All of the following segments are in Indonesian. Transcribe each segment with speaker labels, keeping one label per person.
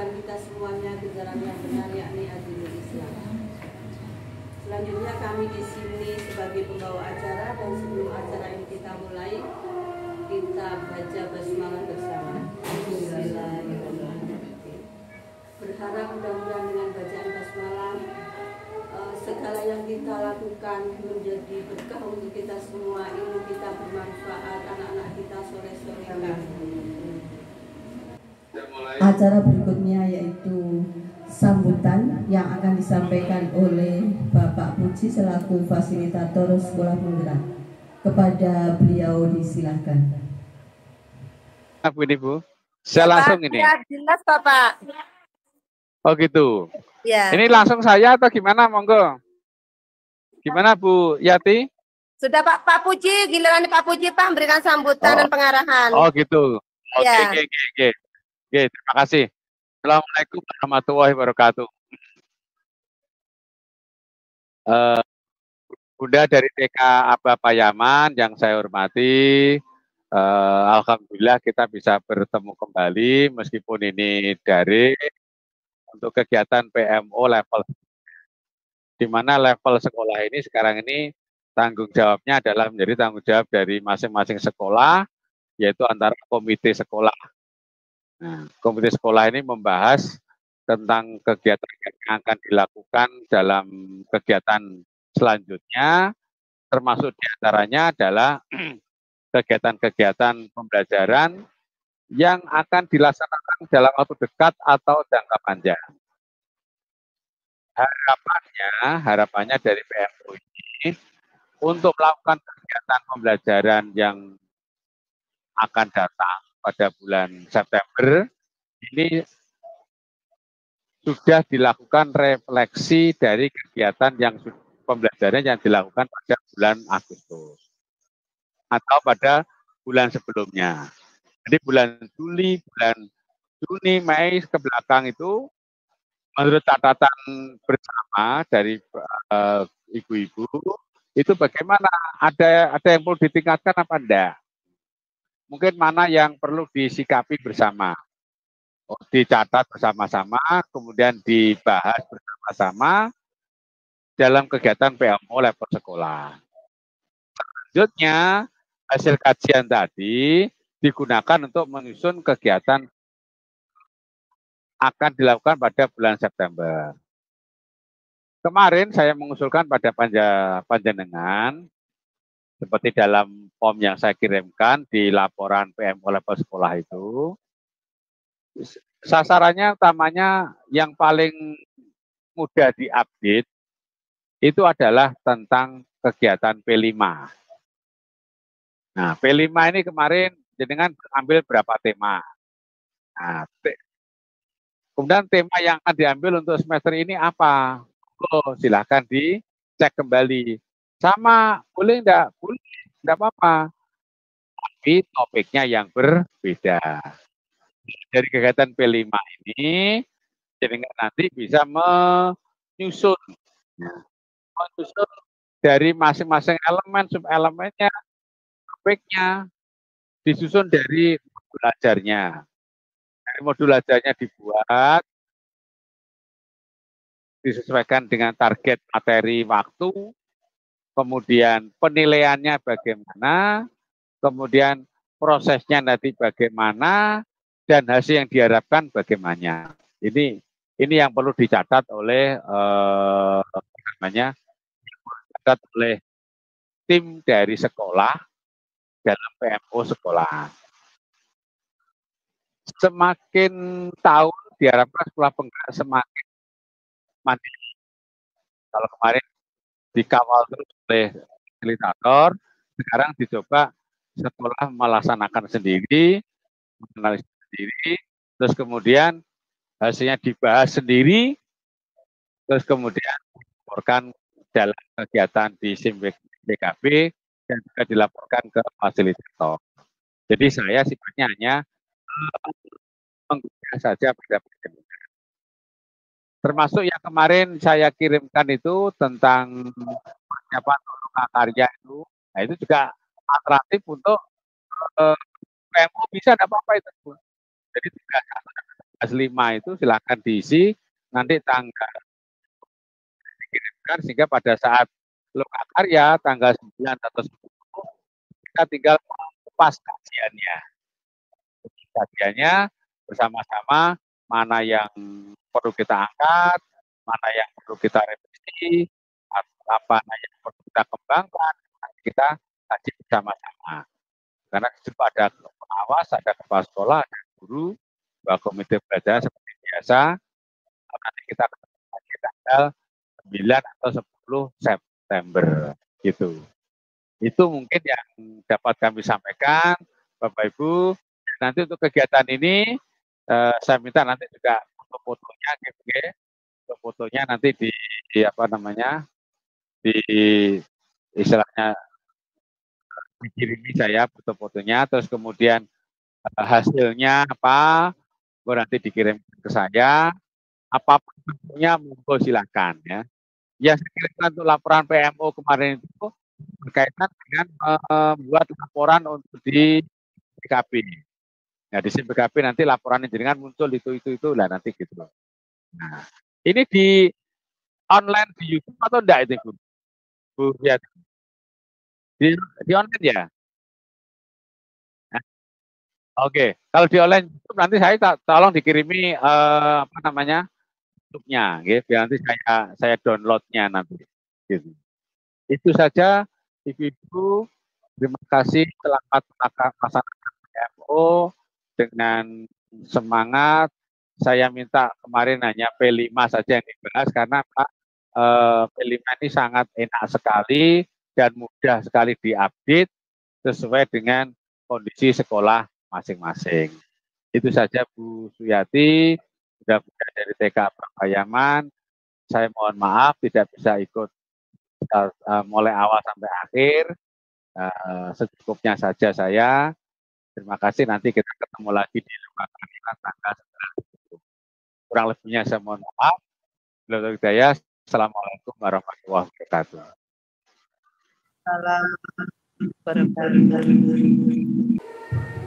Speaker 1: menunjukkan kita semuanya ke jalan yang benar, yakni agama Islam. Selanjutnya kami di sini sebagai pembawa acara, dan sebelum acara ini kita mulai, kita baca basmalah bersama. Bismillahirrahmanirrahim. Berharap mudah-mudahan dengan bacaan basmalah segala yang kita lakukan menjadi berkah untuk kita semua, ilmu kita bermanfaat, anak-anak kita sore-sore
Speaker 2: Acara berikutnya yaitu sambutan yang akan disampaikan oleh Bapak Puji selaku fasilitator Sekolah Penggerak. Kepada beliau disilahkan.
Speaker 3: Bu ini Bu, saya langsung ini.
Speaker 4: Ya, jelas Bapak.
Speaker 3: Oh gitu.
Speaker 4: Ya.
Speaker 3: Ini langsung saya atau gimana, monggo? Gimana Bu Yati?
Speaker 4: Sudah Pak Puji, giliran Pak Puji Pak memberikan sambutan dan pengarahan.
Speaker 3: Oh gitu. Oke,
Speaker 4: Ya.
Speaker 3: Oke, terima kasih. Assalamualaikum warahmatullahi wabarakatuh. Bunda dari TK Aba Payaman yang saya hormati, alhamdulillah kita bisa bertemu kembali meskipun ini daring untuk kegiatan PMO level, di mana level sekolah ini sekarang ini tanggung jawabnya adalah menjadi tanggung jawab dari masing-masing sekolah, yaitu antara komite sekolah. Nah, komite sekolah ini membahas tentang kegiatan yang akan dilakukan dalam kegiatan selanjutnya, termasuk diantaranya adalah kegiatan-kegiatan pembelajaran yang akan dilaksanakan dalam waktu dekat atau jangka panjang. Harapannya dari PMO ini untuk melakukan kegiatan pembelajaran yang akan datang pada bulan September ini sudah dilakukan refleksi dari kegiatan yang pembelajaran yang dilakukan pada bulan Agustus atau pada bulan sebelumnya. Jadi bulan Juli, bulan Juni, Mei ke belakang itu menurut catatan bersama dari ibu-ibu itu bagaimana, ada yang perlu ditingkatkan apa enggak? Mungkin mana yang perlu disikapi bersama, dicatat bersama-sama, kemudian dibahas bersama-sama dalam kegiatan PMO level sekolah. Selanjutnya, hasil kajian tadi digunakan untuk menyusun kegiatan akan dilakukan pada bulan September. Kemarin saya mengusulkan pada panjenengan, seperti dalam form yang saya kirimkan di laporan PMO level sekolah itu, sasarannya utamanya yang paling mudah diupdate itu adalah tentang kegiatan P5. Nah, P5 ini kemarin jenengan ambil berapa tema. Nah, kemudian tema yang akan diambil untuk semester ini apa? Oh, silahkan dicek kembali. Sama, boleh enggak? Boleh, enggak apa-apa. Tapi topiknya yang berbeda. Dari kegiatan P5 ini, jenengan nanti bisa menyusun dari masing-masing elemen, sub-elemennya, topiknya, disusun dari modul ajarnya. Dari modul ajarnya dibuat, disesuaikan dengan target materi waktu, kemudian penilaiannya bagaimana, kemudian prosesnya nanti bagaimana, dan hasil yang diharapkan bagaimana. Ini yang perlu dicatat oleh oleh tim dari sekolah dalam PMO sekolah. Semakin tahun diharapkan sekolah penggerak semakin mandiri. Kalau kemarin dikawal terus oleh fasilitator, sekarang dicoba sekolah melaksanakan sendiri, menganalisis sendiri, terus kemudian hasilnya dibahas sendiri, terus kemudian dilaporkan dalam kegiatan di SIM BKB dan juga dilaporkan ke fasilitator. Jadi saya sifatnya hanya mengguna saja pada penelitian. Termasuk yang kemarin saya kirimkan itu tentang persiapan karya itu, nah itu juga alternatif untuk PMO bisa, tidak apa-apa itu. Jadi tidak tugas 5 itu silakan diisi, nanti tanggal dikirimkan sehingga pada saat lokakarya tanggal 9 atau 10 kita tinggal pas kajiannya bersama-sama, mana yang perlu kita angkat, mana yang perlu kita revisi, apa yang perlu kita kembangkan, kita kaji bersama-sama. Karena di situ ada pengawas, ada kepala sekolah, ada guru, komite belajar seperti biasa. Nanti kita kaji tanggal 9 atau 10 September gitu. Itu mungkin yang dapat kami sampaikan, Bapak Ibu. Nanti untuk kegiatan ini saya minta nanti juga foto-fotonya, foto-fotonya nanti di apa namanya, di istilahnya dikirimi saya foto-fotonya, terus kemudian hasilnya apa, nanti dikirim ke saya. Apapun bentuknya monggo silakan ya. Yang saya kirimkan untuk laporan PMO kemarin itu berkaitan dengan membuat laporan untuk di PKP. Nah, di PKP nanti laporannya jenengan muncul itu lah nanti gitu loh. Nah, ini di online di YouTube atau enggak itu Bu? Bu lihat. Di online ya? Nah, oke, kalau di online YouTube nanti saya tolong dikirimi apa namanya? YouTube-nya, gitu. Biar nanti saya download-nya nanti. Gitu. Itu saja, Ibu-ibu. Terima kasih selamat melaksanakan PMO dengan semangat. Saya minta kemarin hanya P5 saja yang dibahas karena Pak P5 ini sangat enak sekali dan mudah sekali diupdate sesuai dengan kondisi sekolah masing-masing. Itu saja Bu Suyati, mudah-mudahan dari TK Prabayaman. Saya mohon maaf tidak bisa ikut mulai awal sampai akhir. Secukupnya saja saya. Terima kasih, nanti kita ketemu lagi di lokasi tanggal 9. Kurang lebihnya saya mohon maaf. Wabillahi hidayah. Assalamualaikum warahmatullahi wabarakatuh.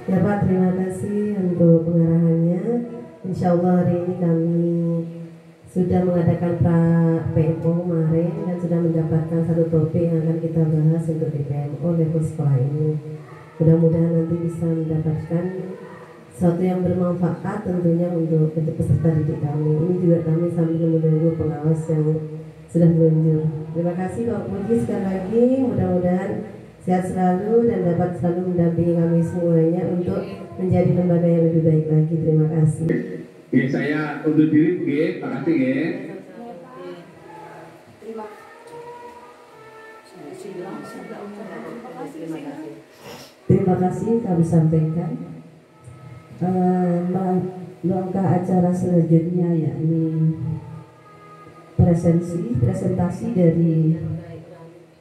Speaker 2: Ya Pak, terima kasih untuk pengarahannya. Insya Allah hari ini kami sudah mengadakan PMO kemarin dan sudah mendapatkan satu topik yang akan kita bahas untuk di PMO level sekolah ini. Mudah-mudahan nanti bisa mendapatkan sesuatu yang bermanfaat tentunya untuk peserta didik kami. Ini juga kami sambil menunggu pengawas yang sudah meluncur. Terima kasih Pak Puji sekali lagi. Mudah-mudahan sehat selalu dan dapat selalu mendampingi kami semuanya untuk menjadi lembaga yang lebih baik lagi. Terima kasih.
Speaker 5: Oke, saya undur diri, terima kasih ya.
Speaker 2: Terima kasih kami sampaikan. Langkah acara selanjutnya yakni presentasi dari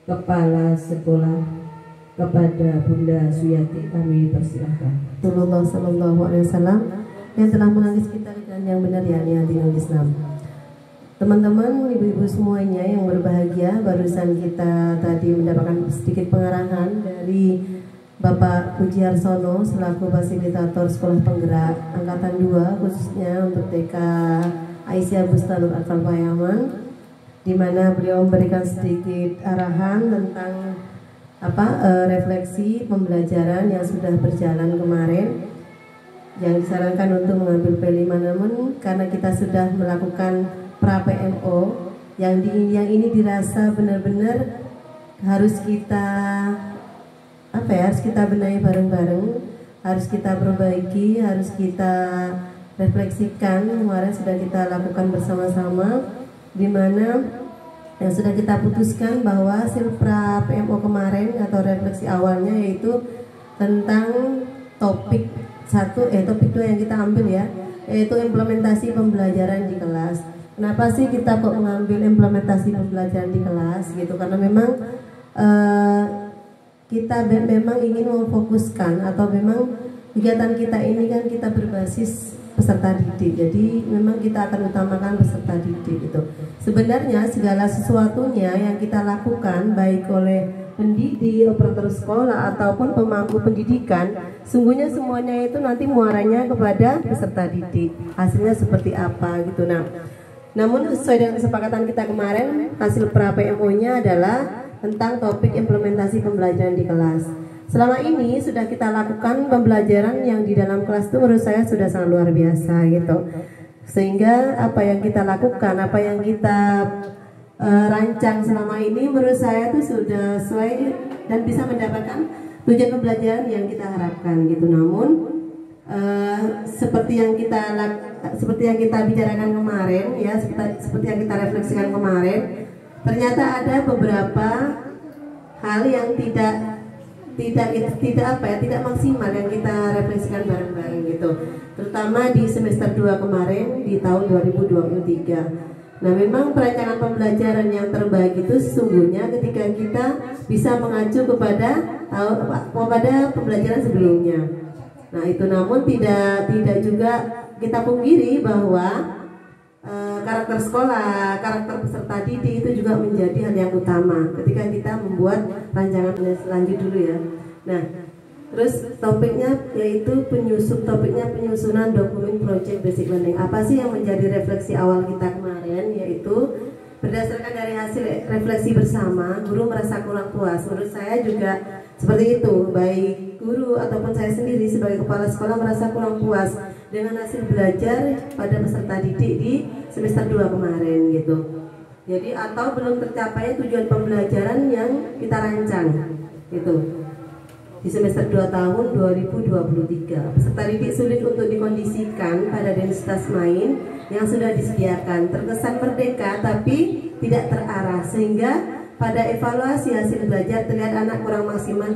Speaker 2: Kepala Sekolah kepada Bunda Suyati, kami persilahkan. Rasulullah Sallallahu Alaihi Wasallam yang telah menangis kita dengan yang benar yakni dinul Islam. Teman-teman, ibu-ibu semuanya yang berbahagia, barusan kita tadi mendapatkan sedikit pengarahan dari Bapak Puji Harsono selaku fasilitator Sekolah Penggerak Angkatan 2 khususnya untuk TK Aisyah Bustalur Atfal Payaman, di mana beliau memberikan sedikit arahan tentang refleksi pembelajaran yang sudah berjalan kemarin, yang disarankan untuk mengambil P5, namun karena kita sudah melakukan pra PMO yang ini dirasa benar-benar harus kita harus kita benahi bareng-bareng, harus kita perbaiki, harus kita refleksikan. Kemarin sudah kita lakukan bersama-sama, di mana yang sudah kita putuskan bahwa hasil pra PMO kemarin atau refleksi awalnya yaitu tentang topik 2 yang kita ambil ya, yaitu implementasi pembelajaran di kelas. Kenapa sih kita kok mengambil implementasi pembelajaran di kelas gitu? Karena memang kita memang ingin memfokuskan atau memang kegiatan kita ini kan kita berbasis peserta didik, jadi memang kita akan utamakan peserta didik gitu. Sebenarnya segala sesuatunya yang kita lakukan baik oleh pendidik, operator sekolah ataupun pemangku pendidikan, sungguhnya semuanya itu nanti muaranya kepada peserta didik. Hasilnya seperti apa gitu. Nah, namun sesuai dengan kesepakatan kita kemarin, hasil pra PMO-nya adalah tentang topik implementasi pembelajaran di kelas. Selama ini sudah kita lakukan pembelajaran yang di dalam kelas itu menurut saya sudah sangat luar biasa gitu. Sehingga apa yang kita lakukan, apa yang kita rancang selama ini menurut saya itu sudah sesuai dan bisa mendapatkan tujuan pembelajaran yang kita harapkan gitu. Namun seperti yang kita bicarakan kemarin ya, seperti yang kita refleksikan kemarin, ternyata ada beberapa hal yang tidak maksimal yang kita refleksikan bareng-bareng gitu. Terutama di semester 2 kemarin di tahun 2023. Nah, memang perancangan pembelajaran yang terbaik itu sesungguhnya ketika kita bisa mengacu kepada pembelajaran sebelumnya. Nah, itu namun tidak juga kita pungkiri bahwa karakter sekolah, karakter peserta didik itu juga menjadi hal yang utama ketika kita membuat rancangan. Lanjut dulu ya. Nah, terus topiknya yaitu penyusunan dokumen project basic learning. Apa sih yang menjadi refleksi awal kita kemarin, yaitu berdasarkan dari hasil refleksi bersama, guru merasa kurang puas. Menurut saya juga seperti itu, baik guru ataupun saya sendiri sebagai kepala sekolah merasa kurang puas dengan hasil belajar pada peserta didik di semester 2 kemarin gitu. Jadi atau belum tercapai tujuan pembelajaran yang kita rancang gitu. Di semester 2 tahun 2023, peserta didik sulit untuk dikondisikan pada densitas main yang sudah disediakan. Terkesan merdeka tapi tidak terarah, sehingga pada evaluasi hasil belajar terlihat anak kurang maksimal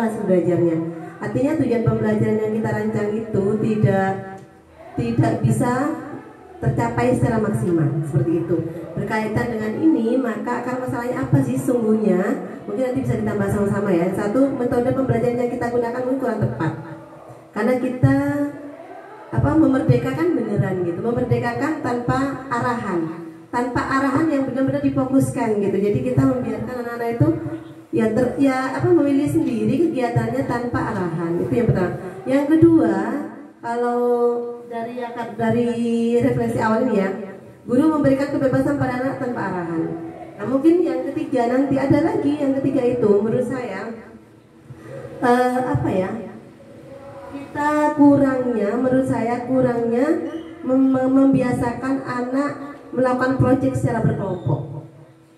Speaker 2: hasil belajarnya. Artinya tujuan pembelajaran yang kita rancang itu tidak bisa tercapai secara maksimal seperti itu. Berkaitan dengan ini, maka akar masalahnya apa sih sungguhnya? Mungkin nanti bisa ditambah sama-sama ya. Satu, metode pembelajaran yang kita gunakan mungkin kurang tepat. Karena kita memerdekakan beneran gitu, memerdekakan tanpa arahan yang benar-benar difokuskan gitu. Jadi kita membiarkan anak-anak itu memilih sendiri kegiatannya tanpa arahan. Itu yang pertama. Yang kedua, kalau dari refleksi awal ini ya, guru memberikan kebebasan pada anak tanpa arahan. Nah, mungkin yang ketiga nanti ada lagi, yang ketiga itu menurut saya kita kurangnya membiasakan anak melakukan proyek secara berkelompok.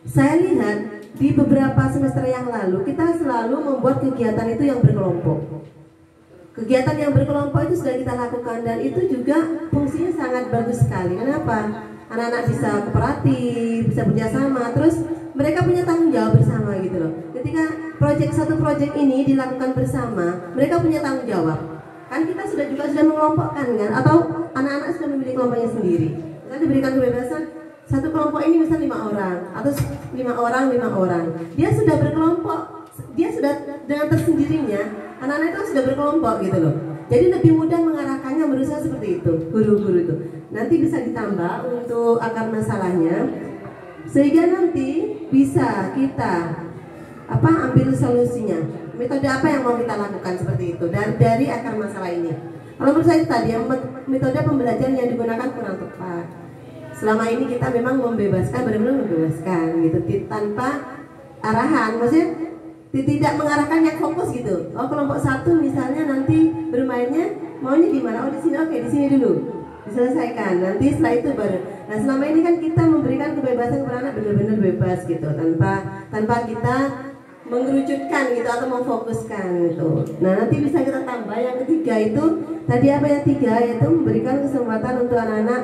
Speaker 2: Saya lihat di beberapa semester yang lalu kita selalu membuat kegiatan itu yang berkelompok. Kegiatan yang berkelompok itu sudah kita lakukan dan itu juga fungsinya sangat bagus sekali. Kenapa? Anak-anak bisa kooperatif, bisa bekerjasama, terus mereka punya tanggung jawab bersama gitu loh. Ketika satu proyek ini dilakukan bersama, mereka punya tanggung jawab. Kan kita sudah mengelompokkan kan, atau anak-anak sudah memilih kelompoknya sendiri. Kita diberikan kebebasan, satu kelompok ini bisa 5 orang atau 5 orang. Dia sudah berkelompok, dia sudah dengan tersendirinya, anak-anak itu sudah berkelompok gitu loh. Jadi lebih mudah mengarahkannya, menurut saya seperti itu, guru-guru itu. Nanti bisa ditambah untuk akar masalahnya, sehingga nanti bisa kita ambil solusinya. Metode apa yang mau kita lakukan seperti itu dari akar masalah ini. Kalau menurut saya tadi metode pembelajaran yang digunakan kurang tepat. Selama ini kita memang benar-benar membebaskan gitu, tanpa arahan, maksudnya tidak mengarahkan yang fokus gitu. Oh, kelompok satu misalnya nanti bermainnya maunya di mana? Oh, di sini. Oke, di sini dulu. Diselesaikan. Nanti setelah itu baru. Nah, selama ini kan kita memberikan kebebasan kepada anak benar-benar bebas gitu, tanpa kita mengerucutkan gitu atau memfokuskan gitu. Nah, nanti bisa kita tambah yang ketiga itu tadi apa yang tiga, yaitu memberikan kesempatan untuk anak-anak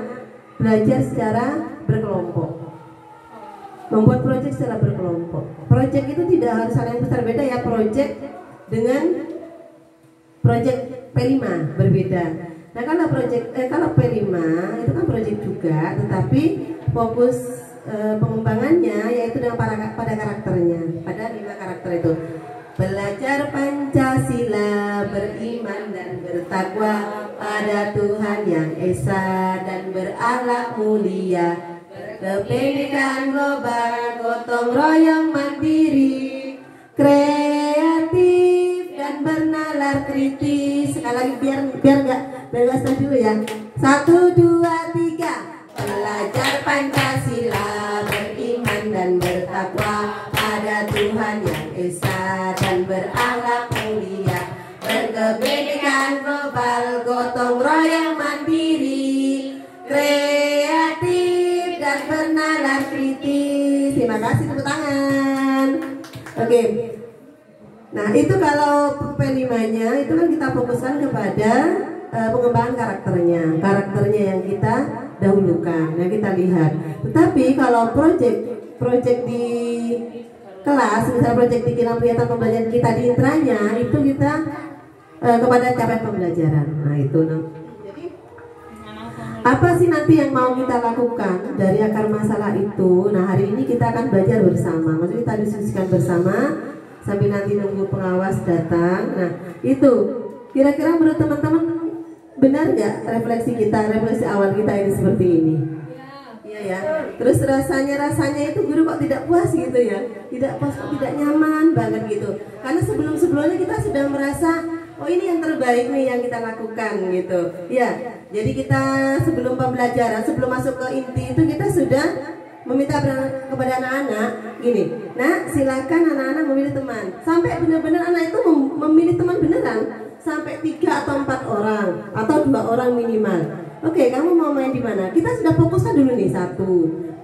Speaker 2: belajar secara berkelompok. Membuat proyek secara berkelompok. Proyek itu tidak harus hal yang besar, beda ya proyek dengan proyek P5 berbeda. Nah, kalau P5 itu kan proyek juga, tetapi fokus pengembangannya yaitu dengan pada karakternya, pada 5 karakter itu. Belajar Pancasila, beriman dan bertakwa pada Tuhan Yang Esa dan berakhlak mulia, kependidikan global, gotong royong mandiri, kreatif dan bernalar kritis. Sekali lagi biar nggak stop dulu ya. 1, 2, 3. Belajar Pancasila, beriman dan bertakwa pada Tuhan yang esa dan berakhlak mulia, berkependidikan global, gotong royong mandiri, kreatif dan bernalar kritis. Terima kasih, tepuk tangan. Oke. Nah, itu kalau P5-nya itu kan kita fokuskan kepada pengembangan karakternya yang kita dahulukan, yang kita lihat. Tetapi kalau project di kelas, misalnya project di kegiatan pembelajaran kita di intranya, itu kita kepada capaian pembelajaran. Nah itu. Jadi apa sih nanti yang mau kita lakukan dari akar masalah itu? Nah hari ini kita akan belajar bersama. Maksudnya kita diskusikan bersama sambil nanti nunggu pengawas datang. Nah itu kira-kira menurut teman-teman benar nggak refleksi awal kita ini seperti ini? Iya ya. Terus rasanya itu guru kok tidak puas gitu ya? Tidak puas, kok tidak nyaman banget gitu. Karena sebelumnya kita sudah merasa oh ini yang terbaik nih yang kita lakukan gitu. Ya. Jadi kita sebelum pembelajaran, sebelum masuk ke inti itu kita sudah meminta kepada anak-anak gini. Nah, silakan anak-anak memilih teman. Sampai benar-benar anak itu memilih teman beneran. Sampai 3 atau 4 orang atau 2 orang minimal. Oke, kamu mau main di mana? Kita sudah fokuskan dulu nih 1,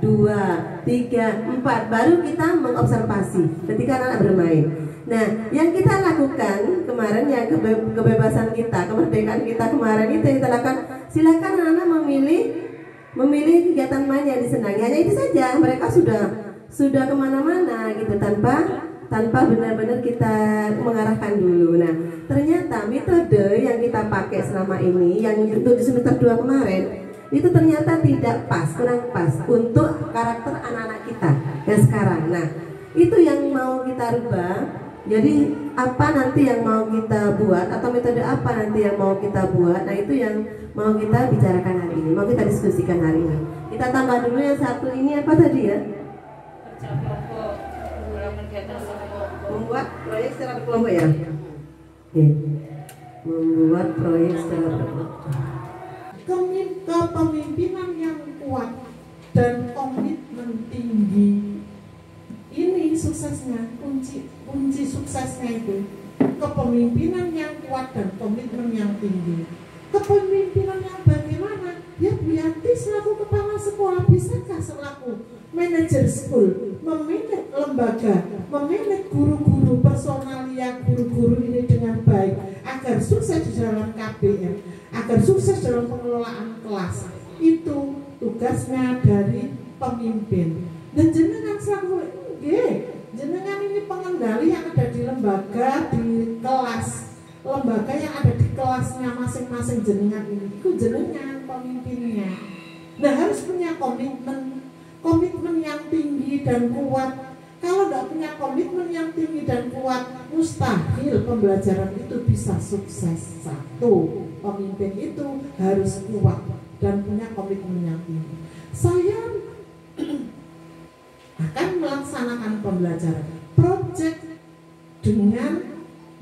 Speaker 2: 2, 3, 4. Baru kita mengobservasi ketika anak bermain. Nah, yang kita lakukan kemarin yang kebebasan kita, kemerdekaan kita kemarin itu yang kita lakukan. Silakan anak-anak memilih kegiatan main yang disenangi. Hanya itu saja. Mereka sudah kemana-mana gitu tanpa benar-benar kita mengarahkan dulu. Nah, ternyata metode yang kita pakai selama ini, yang untuk di semester 2 kemarin, itu ternyata tidak pas, kurang pas untuk karakter anak-anak kita yang sekarang. Nah, itu yang mau kita rubah. Jadi, apa nanti yang mau kita buat, atau metode apa nanti yang mau kita buat, nah itu yang mau kita bicarakan hari ini, mau kita diskusikan hari ini. Kita tambah dulu yang satu ini apa tadi ya? Membuat proyek secara berkelompok ya. Oke. Membuat proyek secara berkelompok.
Speaker 6: Kepemimpinan yang kuat dan komitmen tinggi ini suksesnya, kunci suksesnya itu kepemimpinan yang kuat dan komitmen yang tinggi. Kepemimpinan yang bagaimana? Ya Bu Yanti selaku kepala sekolah, bisakah selaku manajer school memanage lembaga, memanage guru-guru, personalia guru-guru ini dengan baik agar sukses di dalam KBM, agar sukses dalam pengelolaan kelas. Itu tugasnya dari pemimpin. Dan jenengan selaku jenengan ini pengendali yang ada di lembaga, di kelas, lembaga yang ada di kelasnya masing-masing jenengan ini, itu jenengan pemimpinnya. Nah harus punya komitmen yang tinggi dan kuat. Kalau tidak punya komitmen yang tinggi dan kuat, mustahil pembelajaran itu bisa sukses. 1, pemimpin itu harus kuat dan punya komitmen yang tinggi. Saya akan melaksanakan pembelajaran project dengan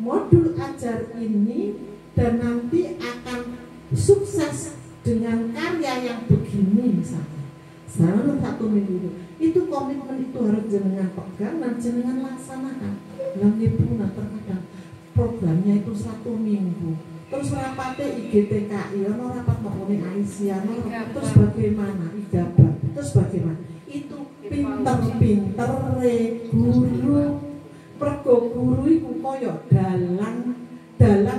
Speaker 6: modul ajar ini dan nanti akan sukses dengan karya yang begini misalnya. Selama 1 minggu itu komitmen itu harus jenengan pegang dan jenengan laksanakan. Yang ibu terkadang programnya itu 1 minggu. Terus rapatnya IGTKI, rapat mengenai Aisyah, terus bagaimana IGABA, terus bagaimana itu pinter-pinter guru, mergo guru iku kaya dalang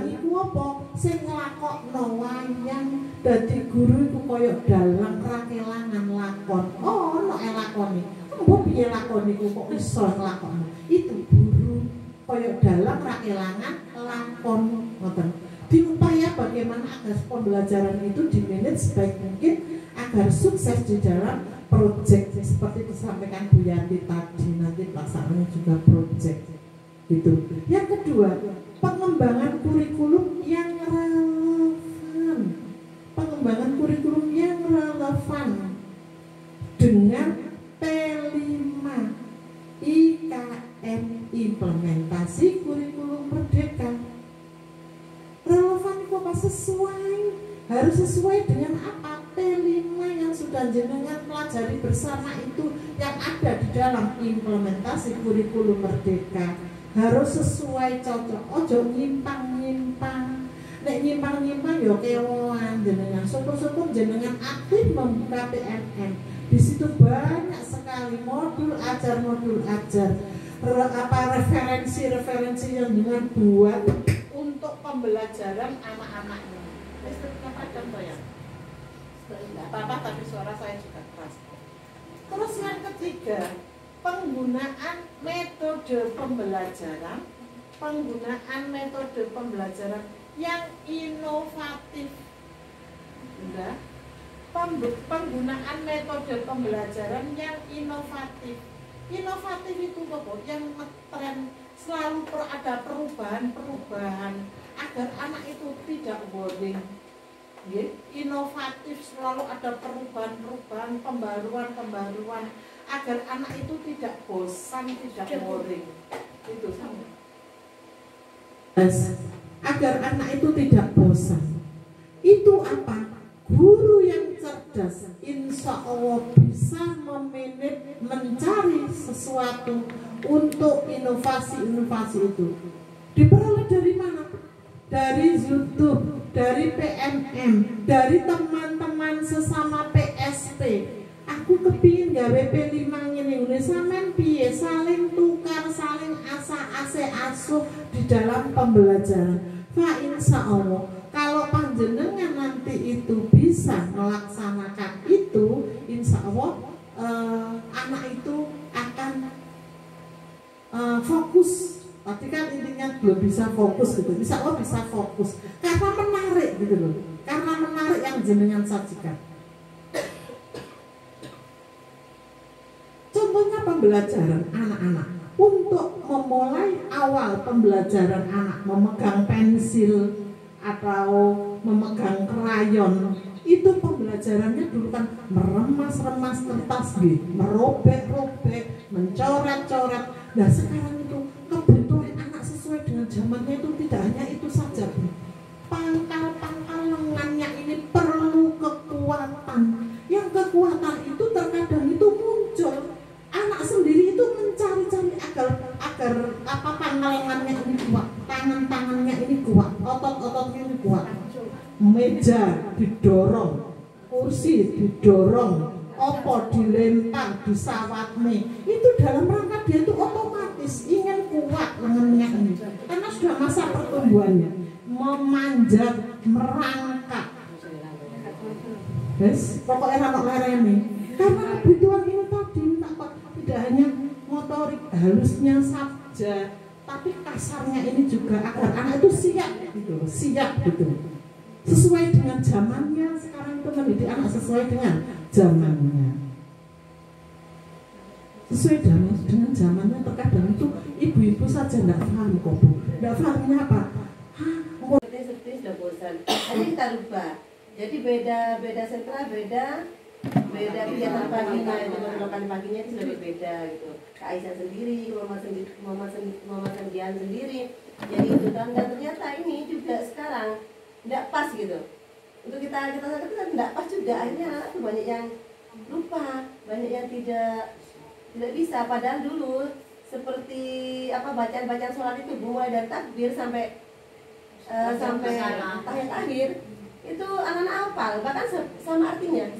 Speaker 6: iku apa sing nglakokno wayang. Dadi guru iku kaya dalang ra kelangan lakon. Oh ono lakone. Mbok piye lakon iku kok iso nglakokno? Itu guru kaya dalang ra kelangan lakon ngoten. Diupaya bagaimana agar pembelajaran itu dimanage sebaik mungkin agar sukses di dalam proyek seperti disampaikan Bu Yanti tadi, nanti pelaksanaannya juga proyek gitu. Yang kedua, pengembangan kurikulum yang relevan. Pengembangan kurikulum yang relevan dengan P5 IKM implementasi kurikulum merdeka. Relevan kok Pak, sesuai, harus sesuai dengan apa? P5 yang sudah jenengan pelajari bersama itu yang ada di dalam implementasi kurikulum merdeka harus sesuai, cocok, ojo nyimpang-nyimpang. Nek nyimpang-nyimpang yo kewoan jenengan. Syukur-syukur jenengan aktif membuka PMM. Di situ banyak sekali modul ajar referensi yang dengan buat untuk pembelajaran anak-anaknya. Listriknya padam toh ya? Tidak apa-apa, tapi suara saya juga keras. Terus yang ketiga, penggunaan metode pembelajaran yang inovatif. Udah. Penggunaan metode pembelajaran yang inovatif. Inovatif itu apa? Yang ngetren, selalu ada perubahan agar anak itu tidak boring. Inovatif, selalu ada perubahan, pembaruan agar anak itu tidak bosan, tidak boring. Itu sama. Agar anak itu tidak bosan. Itu apa? Guru yang cerdas insya Allah bisa mencari sesuatu untuk inovasi itu. Diperoleh dari mana? Dari YouTube, dari PMM, dari teman-teman sesama PSP. Aku kepingin gawe P5 ngene sampean piye, saling tukar, saling asuh di dalam pembelajaran. Fa insya Allah kalau panjenengan nanti itu bisa melaksanakan itu, insya Allah anak itu akan fokus. Tapi kan intinya belum bisa fokus gitu. Insya Allah bisa fokus karena menarik gitu loh. Karena menarik yang jenengan sajikan. Contohnya pembelajaran anak-anak. Untuk memulai awal pembelajaran anak memegang pensil atau memegang krayon, itu pembelajarannya dulu kan meremas-remas kertas, merobek-robek, mencoret-coret. Nah sekarang itu kebutuhan anak sesuai dengan zamannya itu tidak hanya itu saja, pangkal-pangkal lengannya ini perlu kekuatan. Yang kekuatan itu terkadang itu muncul anak sendiri itu mencari-cari agar apa pangkal lengannya ini kuat, tangannya ini kuat, otot-ototnya ini kuat. Meja didorong, kursi didorong, opo dilempar, disawatne. Itu dalam rangka dia itu otomatis ingin kuat lengannya ini, karena sudah masa pertumbuhannya, memanjat, merangkak. Pokoknya anak lerene. Karena kebutuhan ini tadi tidak hanya motorik halusnya saja, tapi kasarnya ini juga agar anak itu siap gitu. Sesuai dengan zamannya. Sekarang itu mendidik anak sesuai dengan zamannya. Sesuai dengan zamannya. Terkadang itu ibu-ibu saja tidak paham kok Bu. Tidak pahamnya apa?
Speaker 2: Seperti sudah bosan. Jadi kita rubah. Jadi beda sentra, beda kegiatan paginya itu melakukan paginya itu sudah berbeda gitu. Kak Aisyah sendiri, Mama Sendian sendiri. Jadi itu dan ternyata ini juga sekarang tidak pas gitu. Untuk kita tidak pas juga, akhirnya anak tuh banyak yang lupa, banyak yang tidak bisa. Padahal dulu seperti apa bacaan sholat itu mulai dari takbir sampai tahiyat akhir itu anak-anak hafal, bahkan sama artinya.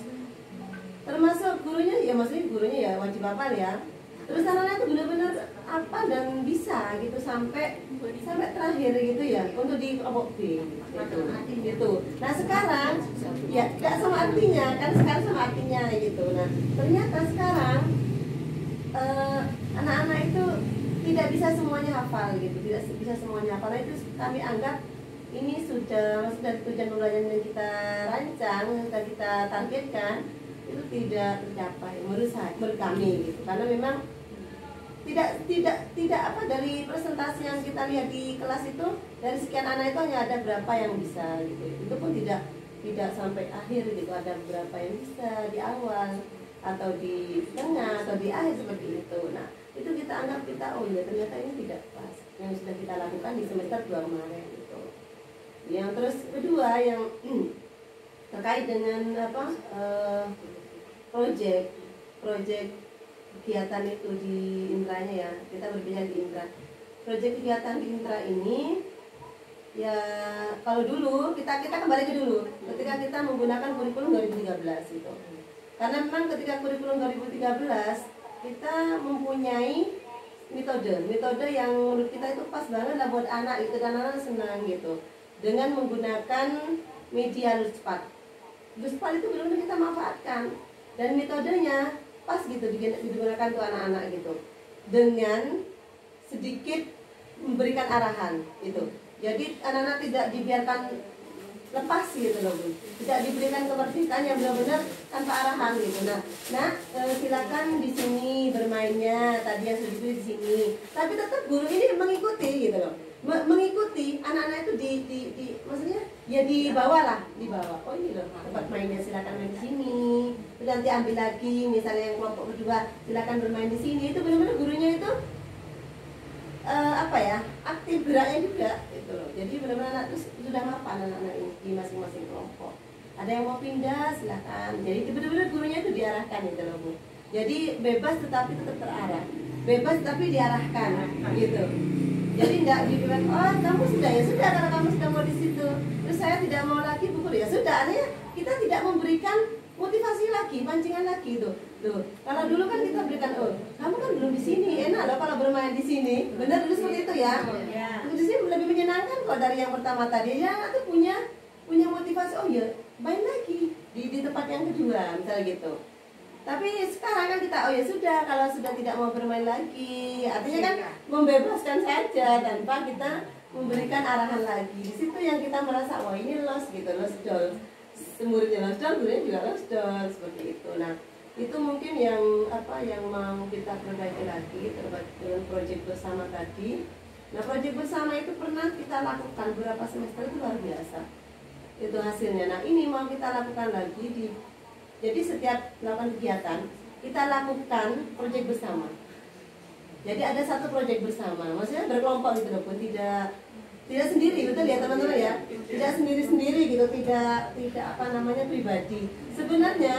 Speaker 2: Termasuk gurunya ya, maksudnya gurunya ya wajib hafal ya. Terus anak-anak itu benar-benar apa dan bisa gitu sampai terakhir gitu ya untuk di kelompok B gitu. Nah sekarang ya tidak sama artinya, kan sekarang sama artinya gitu. Nah ternyata sekarang anak-anak itu tidak bisa semuanya hafal gitu, tidak bisa semuanya hafal. Nah, itu kami anggap ini sudah tujuan belajar yang kita rancang, yang sudah kita targetkan itu tidak tercapai menurut kami gitu. Karena memang tidak apa dari presentasi yang kita lihat di kelas itu, dari sekian anak itu hanya ada berapa yang bisa gitu. Itu pun tidak sampai akhir gitu, ada beberapa yang bisa di awal. atau di tengah atau di akhir seperti itu. Nah, itu kita anggap oh ya ternyata ini tidak pas yang sudah kita lakukan di semester 2 kemarin gitu. Yang terus kedua yang terkait dengan proyek kegiatan itu di intranya ya, kita berbicara di intra. Proyek kegiatan di intra ini ya kalau dulu kita kembali ke dulu ketika kita menggunakan kurikulum 2013 itu. Karena memang ketika kurikulum 2013 kita mempunyai metode yang menurut kita itu pas banget lah buat anak itu, dan anak senang gitu dengan menggunakan media Lutspat. Lutspat itu benar-benar kita manfaatkan dan metodenya pas gitu digunakan untuk anak-anak gitu dengan sedikit memberikan arahan gitu. Jadi anak-anak tidak dibiarkan lepas gitu loh Bu. Tidak diberikan kemerdekaan yang benar-benar tanpa arahan gitu. Nah, silakan di sini bermainnya tadi yang sudah di sini. Tapi tetap guru ini mengikuti gitu loh. Mengikuti anak-anak itu di maksudnya ya dibawa. Oh ini loh tempat mainnya, silakan main di sini. Terus nanti ambil lagi misalnya yang kelompok kedua silakan bermain di sini. Itu benar-benar gurunya itu aktif geraknya juga gitu loh. Jadi benar-benar anak itu sudah mapan anak-anak ini di masing-masing kelompok. Ada yang mau pindah silakan. Jadi benar-benar gurunya itu diarahkan gitu loh Bu. Jadi bebas tetapi tetap terarah. Bebas tapi diarahkan gitu. Jadi enggak dibilang kamu sudah ya sudah kalau kamu sudah mau di situ. Terus saya tidak mau lagi Bu ya sudah. Artinya kita tidak memberikan motivasi lagi, pancingan lagi tuh. Kalau dulu kan kita berikan kamu kan belum di sini, enak loh kalau bermain di sini. Benar dulu seperti itu ya. Di sini lebih menyenangkan kok dari yang pertama tadi. Ya tuh punya motivasi ya main lagi di tempat yang kedua misalnya gitu. Tapi sekarang kan kita ya sudah kalau sudah tidak mau bermain lagi, artinya kan membebaskan saja tanpa kita memberikan arahan lagi. Di situ yang kita merasa ini lost gitu, lost doll. Muridnya lost doll, gurunya juga lost doll seperti itu. Nah, itu mungkin yang mau kita perbaiki lagi terkait dengan proyek bersama tadi. Nah, proyek bersama itu pernah kita lakukan beberapa semester itu luar biasa. Itu hasilnya. Nah, ini mau kita lakukan lagi jadi setiap melakukan kegiatan kita lakukan proyek bersama. Jadi ada satu proyek bersama, maksudnya berkelompok gitu loh, tidak sendiri, betul ya teman-teman ya, tidak sendiri-sendiri gitu, tidak pribadi. Sebenarnya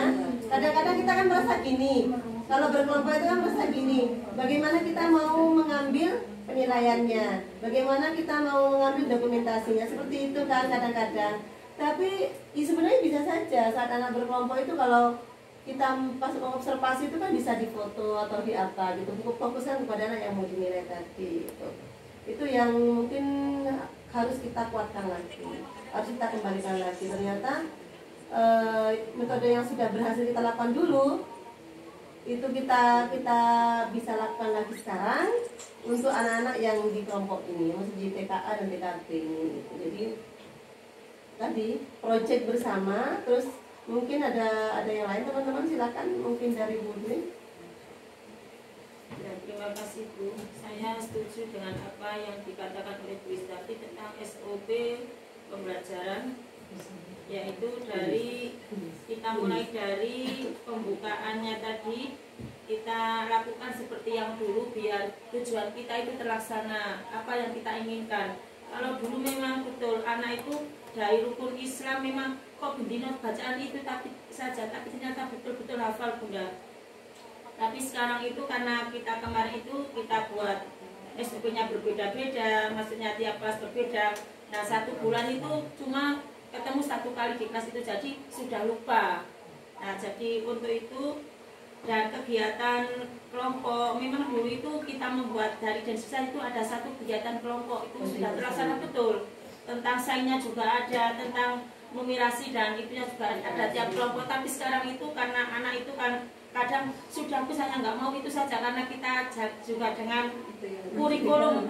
Speaker 2: kadang-kadang kita kan merasa gini, kalau berkelompok itu kan merasa gini, bagaimana kita mau mengambil penilaiannya, bagaimana kita mau mengambil dokumentasinya, seperti itu kan kadang-kadang. Tapi sebenarnya bisa saja saat anak berkelompok itu kalau kita pas observasi itu kan bisa difoto atau di apa gitu, fokuskan kepada anak yang mau dinilai tadi gitu. Itu yang mungkin harus kita kuatkan lagi, harus kita kembalikan lagi. Ternyata metode yang sudah berhasil kita lakukan dulu itu kita bisa lakukan lagi sekarang untuk anak-anak yang di kelompok ini, maksud di TKA dan TKB ini gitu. Jadi tadi proyek bersama, terus mungkin ada yang lain teman-teman, silakan mungkin dari Bu Dwi.
Speaker 7: Ya, terima kasih Bu. Saya setuju dengan apa yang dikatakan oleh Bu Istafi tentang SOP pembelajaran, yaitu kita mulai dari pembukaannya tadi kita lakukan seperti yang dulu biar tujuan kita itu terlaksana apa yang kita inginkan. Kalau dulu memang betul anak itu dari rukun Islam memang kok bendino bacaan itu tapi ternyata betul-betul hafal Bunda. Tapi sekarang itu karena kita kemarin itu kita buat SOP-nya berbeda-beda, maksudnya tiap kelas berbeda. Nah 1 bulan itu cuma ketemu 1 kali di kelas itu, jadi sudah lupa. Nah jadi untuk itu dan kegiatan kelompok memang dulu itu kita membuat dari Densisa itu ada 1 kegiatan kelompok itu sudah terlaksana betul. Tentang saingnya juga ada, tentang numerasi dan itunya juga ada tiap kelompok. Tapi sekarang itu karena anak itu kan kadang sudah saya nggak mau itu saja karena kita juga dengan kurikulum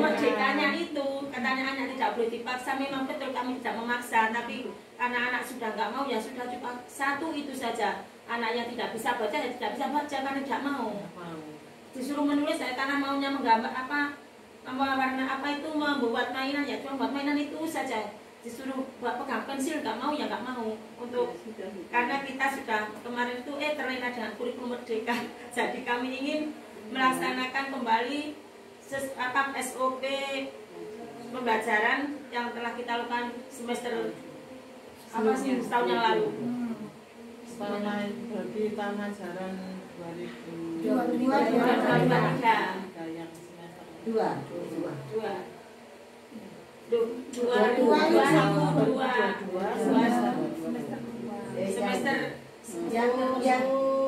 Speaker 7: merdekanya itu katanya anak tidak boleh dipaksa. Memang betul kami tidak memaksa, tapi karena anak sudah nggak mau ya sudah cuma 1 itu saja. Anak yang tidak bisa baca ya tidak bisa baca karena tidak mau. Disuruh menulis saya karena maunya menggambar warna apa itu membuat mainan ya cuma buat mainan itu saja. disuruh buat pegang pensil, nggak mau ya nggak mau karena kita sudah kemarin itu terlena dengan kurikulum merdeka. Jadi kami ingin melaksanakan kembali SOP pembelajaran yang telah kita lakukan semester setahun yang lalu.
Speaker 6: Berarti tahun ajaran
Speaker 7: 2023 semester
Speaker 2: yang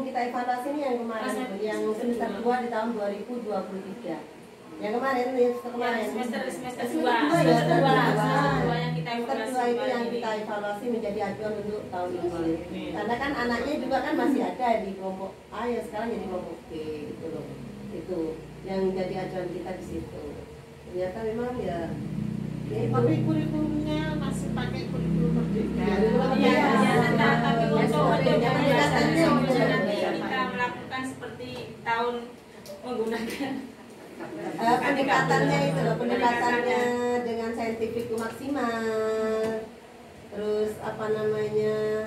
Speaker 2: kita evaluasi ini yang kemarin, yang semester 2 di tahun 2023. Yang kemarin,
Speaker 7: semester 2 yang kita
Speaker 2: evaluasi itu yang kita evaluasi menjadi acuan untuk tahun ini. Karena kan anaknya juga kan masih ada di kelompok A yang sekarang jadi kelompok B gitu loh. Itu yang jadi acuan kita di situ. Ternyata memang ya
Speaker 6: tapi kurikulumnya masih pakai kurikulum merdeka.
Speaker 7: Tapi untuk nanti kita melakukan seperti tahun menggunakan
Speaker 2: pendekatannya itu loh, pendekatannya dengan saintifik maksimal. Terus apa namanya,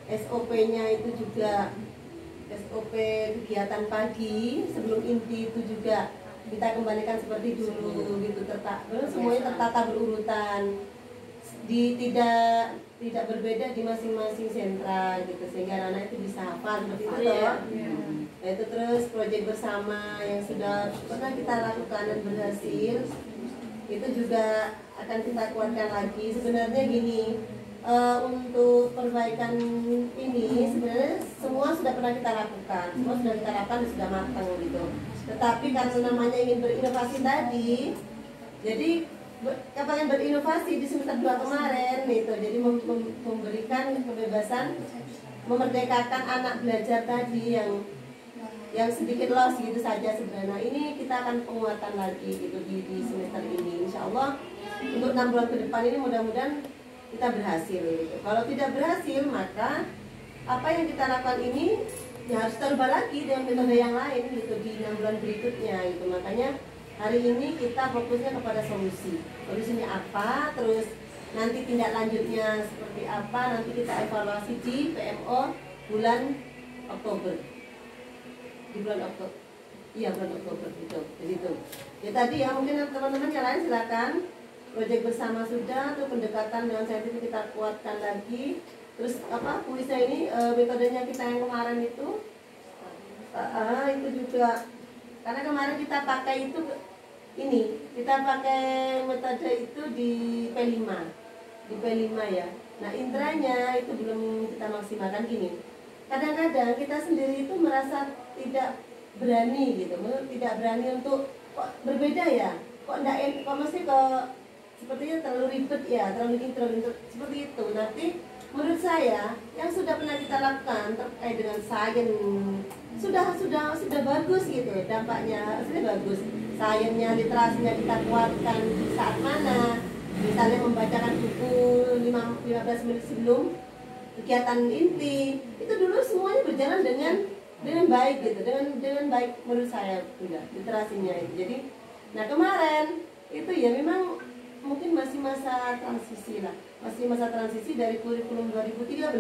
Speaker 2: SOP-nya itu juga SOP kegiatan pagi sebelum inti itu juga kita kembalikan seperti dulu gitu, semuanya tertata berurutan, tidak berbeda di masing-masing sentra gitu, sehingga anak itu bisa hafal seperti itu loh. Itu terus proyek bersama yang sudah pernah kita lakukan dan berhasil itu juga akan kita kuatkan lagi. Sebenarnya gini, untuk perbaikan ini sebenarnya semua sudah pernah kita lakukan, semua sudah kita lakukan dan sudah matang gitu. Tetapi karena namanya ingin berinovasi tadi, jadi kapan berinovasi di semester 2 kemarin itu, jadi memberikan kebebasan, memerdekakan anak belajar tadi yang sedikit loss gitu saja sebenarnya. Ini kita akan penguatan lagi gitu di semester ini. Insya Allah untuk 6 bulan ke depan ini mudah-mudahan kita berhasil gitu. Kalau tidak berhasil maka apa yang kita lakukan ini ya harus terubah lagi dengan metode yang lain gitu di 6 bulan berikutnya gitu. Makanya hari ini kita fokusnya kepada solusi. Solusinya apa, terus nanti tindak lanjutnya seperti apa, nanti kita evaluasi di PMO bulan Oktober. Di bulan Oktober. Iya, bulan Oktober gitu. Begitu. Ya tadi ya, mungkin teman-teman yang lain silakan. Proyek bersama sudah, tuh pendekatan dengan saintifik kita kuatkan lagi. Terus apa? Kuisnya ini metodenya kita yang kemarin itu juga karena kemarin kita pakai itu kita pakai metode itu di P5 ya. Nah intranya itu belum kita maksimalkan gini. Kadang-kadang kita sendiri itu merasa tidak berani gitu, tidak berani untuk kok berbeda ya, kok mesti sepertinya terlalu ribet ya, terlalu seperti itu. Nanti menurut saya yang sudah pernah kita lakukan terkait dengan sains sudah bagus gitu, dampaknya sudah bagus. Sainsnya, literasinya kita kuatkan di saat mana, misalnya membacakan buku 15 menit sebelum kegiatan inti, itu dulu semuanya berjalan dengan baik gitu, dengan baik menurut saya juga literasinya itu. Jadi, nah kemarin itu ya memang mungkin masih masa transisi lah, masih masa transisi dari kurikulum 2013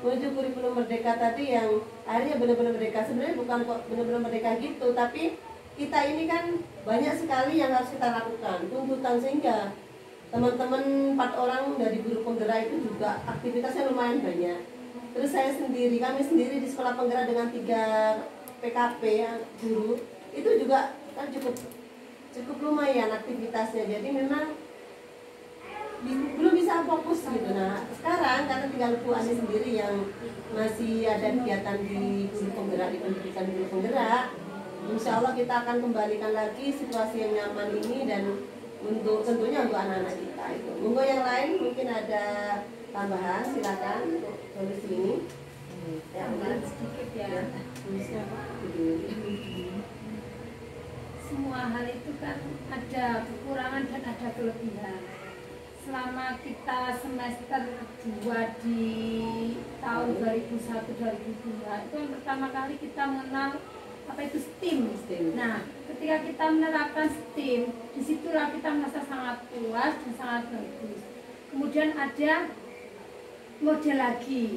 Speaker 2: menuju kurikulum merdeka tadi yang akhirnya benar-benar merdeka. Sebenarnya bukan kok benar-benar merdeka gitu, tapi kita ini kan banyak sekali yang harus kita lakukan, tuntutan, sehingga teman-teman 4 orang dari guru penggerak itu juga aktivitasnya lumayan banyak. Terus kami sendiri di sekolah penggerak dengan 3 PKP yang guru itu juga kan cukup lumayan aktivitasnya. Jadi memang belum bisa fokus gitu. Nah sekarang karena tinggal Bu Ani sendiri yang masih ada kegiatan di guru penggerak, di pendidikan guru penggerak, insya Allah kita akan kembalikan lagi situasi yang nyaman ini, dan tentunya untuk anak-anak kita itu. Monggo yang lain mungkin ada tambahan, silakan untuk solusi ini.
Speaker 7: Ya, sedikit ya. Semua hal itu kan ada kekurangan dan ada kelebihan. Selama kita semester 2 di tahun 2001-2002 itu yang pertama kali kita mengenal apa itu STEAM. Nah, ketika kita menerapkan STEAM, disitulah kita merasa sangat puas dan sangat bagus.
Speaker 8: kemudian ada model lagi.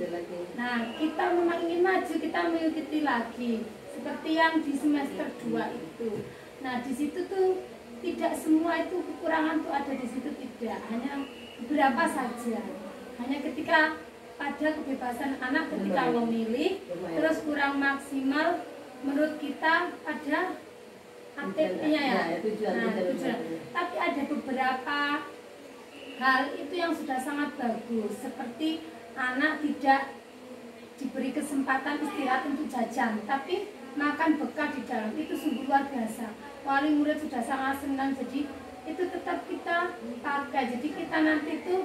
Speaker 8: Nah, kita memang ingin maju, kita mengikuti lagi seperti yang di semester 2 itu. Nah, di situ tuh tidak semua itu kekurangan tuh ada di situ, tidak, hanya beberapa saja. Hanya ketika pada kebebasan anak ketika memilih, terus kurang maksimal menurut kita pada aktifnya ya. Nah, tujuan. Tapi ada beberapa hal itu yang sudah sangat bagus, seperti anak tidak diberi kesempatan istirahat untuk jajan, tapi makan bekal di dalam, itu sungguh luar biasa. Wali murid sudah sangat senang, jadi itu tetap kita pakai. Jadi kita nanti itu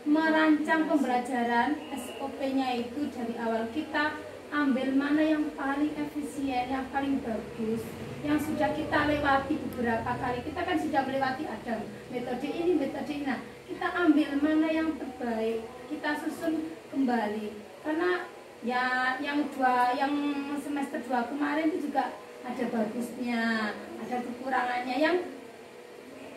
Speaker 8: merancang pembelajaran SOP-nya itu dari awal, kita ambil mana yang paling efisien, yang paling bagus, yang sudah kita lewati beberapa kali. Kita kan sudah melewati ada metode ini, metode ini. Nah, kita ambil mana yang terbaik, kita susun kembali. Karena ya yang semester 2 kemarin itu juga ada bagusnya, ada kekurangannya.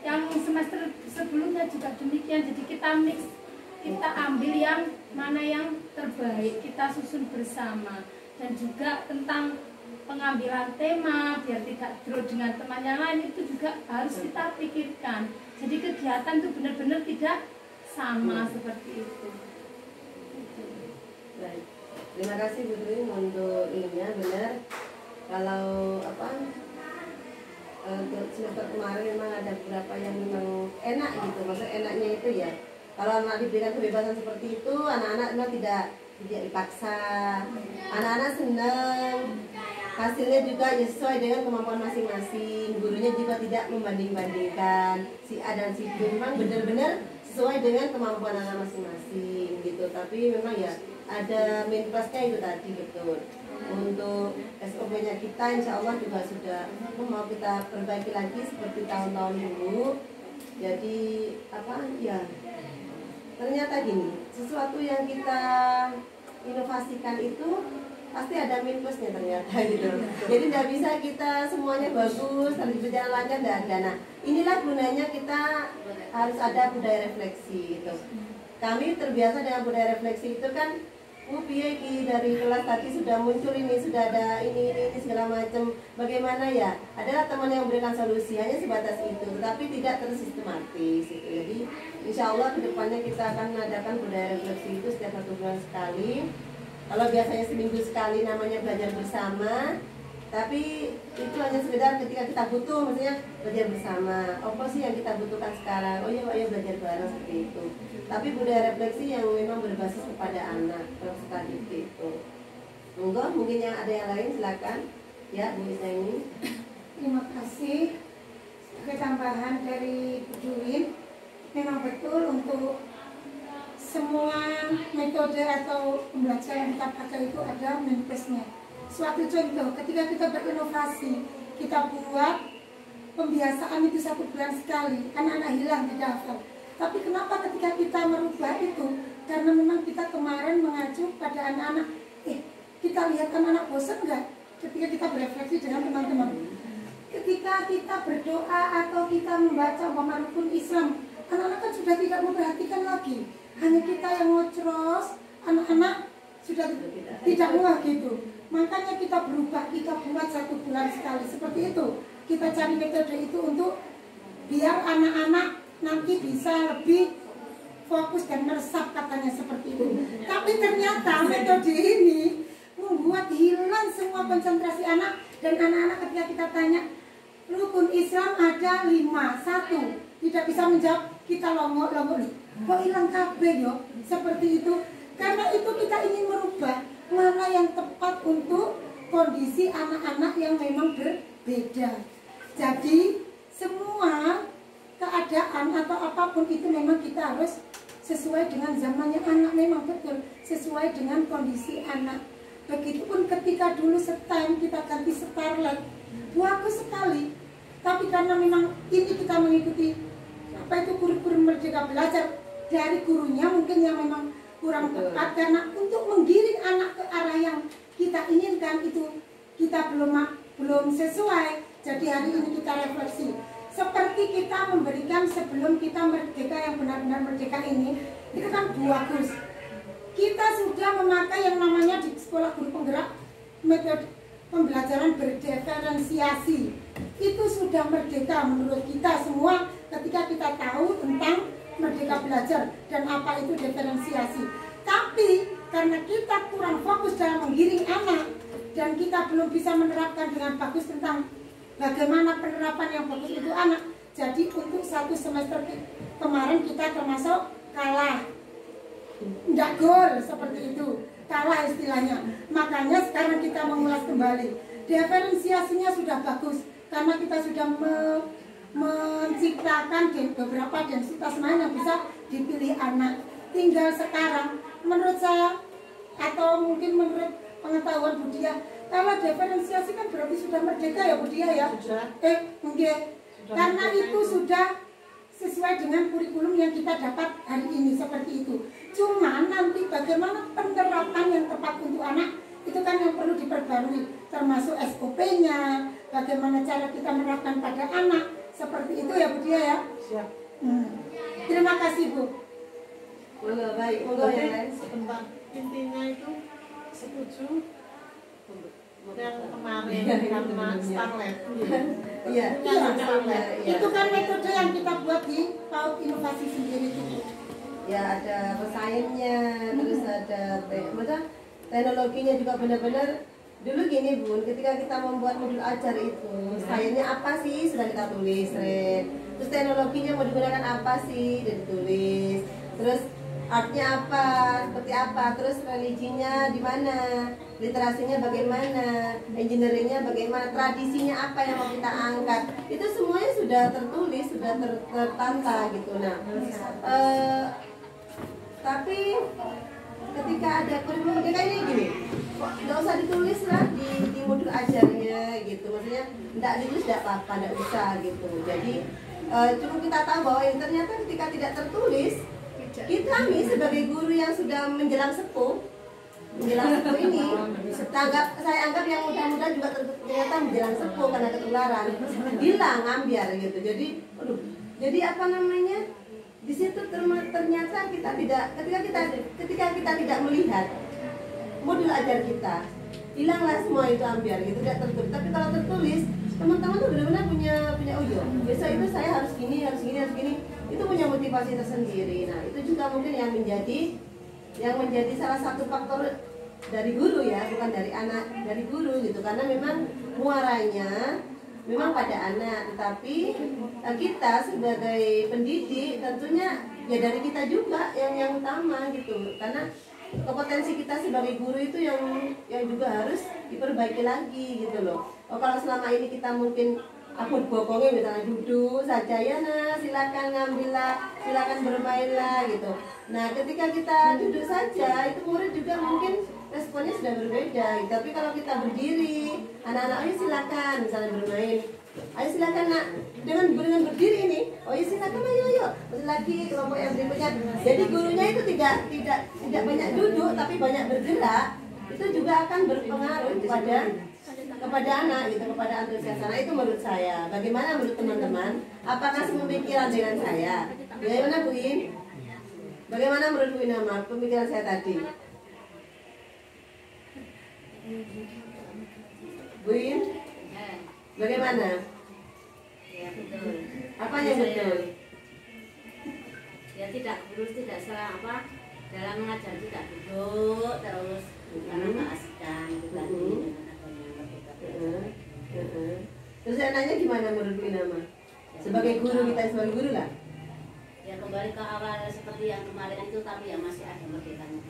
Speaker 8: Yang semester sebelumnya juga demikian. Jadi kita mix, kita ambil yang mana yang terbaik, kita susun bersama. Dan juga tentang pengambilan tema biar tidak draw dengan teman yang lain, itu juga harus kita pikirkan. Jadi kegiatan itu benar-benar tidak sama seperti itu.
Speaker 2: Baik. Terima kasih Bu Dwi untuk ininya, benar. Kalau untuk semester kemarin memang ada beberapa yang memang enak gitu. Maksud enaknya itu ya, kalau anak diberikan kebebasan seperti itu, anak-anak memang tidak dipaksa. Anak-anak senang. Hasilnya juga sesuai dengan kemampuan masing-masing. Gurunya juga tidak membanding-bandingkan si A dan si B. Memang benar-benar sesuai dengan kemampuan anak masing-masing gitu. Tapi memang ya ada main plusnya itu tadi, betul. Untuk SOP-nya kita insya Allah juga sudah mau kita perbaiki lagi seperti tahun-tahun dulu. Jadi ya ternyata gini, sesuatu yang kita inovasikan itu pasti ada min plusnya ternyata gitu. Jadi tidak bisa kita semuanya bagus, harus berjalan lancar, tidak ada. Nah, inilah gunanya kita harus ada budaya refleksi gitu. Kami terbiasa dengan budaya refleksi itu kan, dari kelas tadi sudah muncul ini, sudah ada ini segala macam. Bagaimana ya? Adalah teman yang memberikan solusi, hanya sebatas itu, tetapi tidak tersistematis gitu. Jadi insya Allah kedepannya kita akan mengadakan budaya refleksi itu setiap 1 bulan sekali. Kalau biasanya seminggu sekali namanya belajar bersama, tapi itu hanya sekedar ketika kita butuh, maksudnya belajar bersama. Apa sih yang kita butuhkan sekarang? Oh iya, ayo belajar bareng seperti itu. Tapi budaya refleksi yang memang berbasis kepada anak, peserta didik itu. Mungkin yang ada yang lain silakan. Ya, Bu Isa ini.
Speaker 9: Terima kasih. Sebagai tambahan dari Bu Juwin, memang betul untuk semua metode atau pembelajaran yang kita pakai itu ada main plusnya. Suatu contoh, ketika kita berinovasi, kita buat pembiasaan itu 1 bulan sekali, anak-anak hilang tidak hafal. Tapi kenapa ketika kita merubah itu? Karena memang kita kemarin mengacu pada anak-anak, kita lihat anak-anak bosan nggak? Ketika kita berefleksi dengan teman-teman, ketika kita berdoa atau kita membaca umpama rukun Islam, anak-anak kan sudah tidak memperhatikan lagi. Hanya kita yang ngocros, anak-anak sudah tidak muah gitu. Makanya kita berubah, kita buat 1 bulan sekali seperti itu. Kita cari metode itu untuk biar anak-anak nanti bisa lebih fokus dan meresap, katanya seperti itu. Tapi ternyata metode ini membuat hilang semua konsentrasi anak. Dan anak-anak ketika kita tanya, rukun Islam ada 5, 1 tidak bisa menjawab, kita longok-longok nih. Kok hilang kabeh yo? Seperti itu. Karena itu kita ingin merubah mana yang tepat untuk kondisi anak-anak yang memang berbeda. Jadi semua keadaan atau apapun itu memang kita harus sesuai dengan zamannya anak, memang betul sesuai dengan kondisi anak. Begitupun ketika dulu STEM kita ganti Starlet, bagus sekali. Tapi karena memang ini kita mengikuti apa itu kurikulum Merdeka Belajar dari gurunya mungkin yang memang kurang tepat, karena untuk menggiring anak ke arah yang kita inginkan itu kita belum sesuai. Jadi hari ini kita refleksi seperti kita memberikan sebelum kita merdeka yang benar-benar merdeka ini, itu kan bagus. Kita sudah memakai yang namanya di sekolah guru penggerak metode pembelajaran berdiferensiasi. Itu sudah merdeka menurut kita semua ketika kita tahu tentang merdeka belajar dan apa itu diferensiasi. Tapi karena kita kurang fokus dalam menggiring anak dan kita belum bisa menerapkan dengan bagus tentang bagaimana penerapan yang bagus itu anak, jadi untuk 1 semester kemarin kita termasuk kalah, tidak gol seperti itu, kalah istilahnya. Makanya sekarang kita mengulas kembali. Diferensiasinya sudah bagus karena kita sudah menciptakan beberapa densitas main yang bisa dipilih anak. Tinggal sekarang menurut saya atau mungkin menurut pengetahuan Budia, kalau diferensiasi kan berarti sudah merdeka ya Budia ya? Mungkin karena itu sudah sesuai dengan kurikulum yang kita dapat hari ini seperti itu. Cuma nanti bagaimana penerapan yang tepat untuk anak itu kan yang perlu diperbarui, termasuk SOP-nya, bagaimana cara kita menerapkan pada anak seperti itu ya Budia ya. Siap. Terima kasih Bu.
Speaker 2: Baik, monggo yang lain.
Speaker 6: Sebentar, intinya itu setuju yang kemarin karena Starlet.
Speaker 2: Iya.
Speaker 9: Itu kan metode yang kita buat di PAUD Inovasi sendiri itu.
Speaker 2: Ya ada pesaingnya, terus ada teknologinya juga benar-benar. Dulu gini Bun, ketika kita membuat modul ajar itu, sainsnya apa sih sudah kita tulis, terus teknologinya mau digunakan apa sih, sudah ditulis. Terus artnya apa, seperti apa, terus religinya di mana, literasinya bagaimana, engineeringnya bagaimana, tradisinya apa yang mau kita angkat, itu semuanya sudah tertulis, sudah tertata gitu. Nah, tapi ketika ada kurikulum kayak ini gini, nggak usah ditulis lah di modul ajarnya gitu, maksudnya nggak ditulis nggak apa-apa, nggak bisa gitu. Jadi cuma kita tahu bahwa ternyata ketika tidak tertulis, kami sebagai guru yang sudah menjelang sepuh ini, saya anggap yang muda-muda juga ternyata menjelang sepuh karena ketularan, hilang ambiar gitu. Jadi apa namanya? Di situ ternyata kita tidak, ketika kita tidak melihat modul ajar kita, hilanglah semua itu ambiar gitu, tidak tertulis. Tapi kalau tertulis, teman-teman tuh benar-benar punya besok itu saya harus gini, itu punya motivasi tersendiri. Nah itu juga mungkin yang menjadi salah satu faktor dari guru ya, bukan dari anak, dari guru gitu, karena memang muaranya memang pada anak, tetapi kita sebagai pendidik tentunya ya dari kita juga yang utama gitu, karena kompetensi kita sebagai guru itu yang juga harus diperbaiki lagi gitu loh. Kalau selama ini kita mungkin aku bokongnya misalnya duduk saja ya, nah silakan ngambillah, silakan bermainlah gitu. Nah ketika kita duduk saja itu murid juga mungkin responnya sudah berbeda gitu. Tapi kalau kita berdiri, anak-anak ayo silakan misalnya bermain, ayo silakan nak, dengan berdiri ini, oh ya silakan ayo terus lagi kelompok yang berikutnya. Jadi gurunya itu tidak banyak duduk tapi banyak bergerak, itu juga akan berpengaruh kepada anak gitu, kepada antusias anak. Itu menurut saya. Bagaimana menurut teman-teman? Apakah sepemikiran dengan saya? Bagaimana Bu In? Bagaimana menurut Bu In nama pemikiran saya tadi? Bu In? Bagaimana?
Speaker 7: Ya betul.
Speaker 2: Apa yang betul?
Speaker 7: Ya tidak salah apa dalam mengajar, tidak duduk terus karena mengasihkan itu tadi.
Speaker 2: Terus saya nanya gimana menurut Bu Inama? Sebagai guru, kita sebagai guru lah.
Speaker 7: Ya kembali ke awal seperti yang kemarin itu, tapi ya masih ada merdekanya.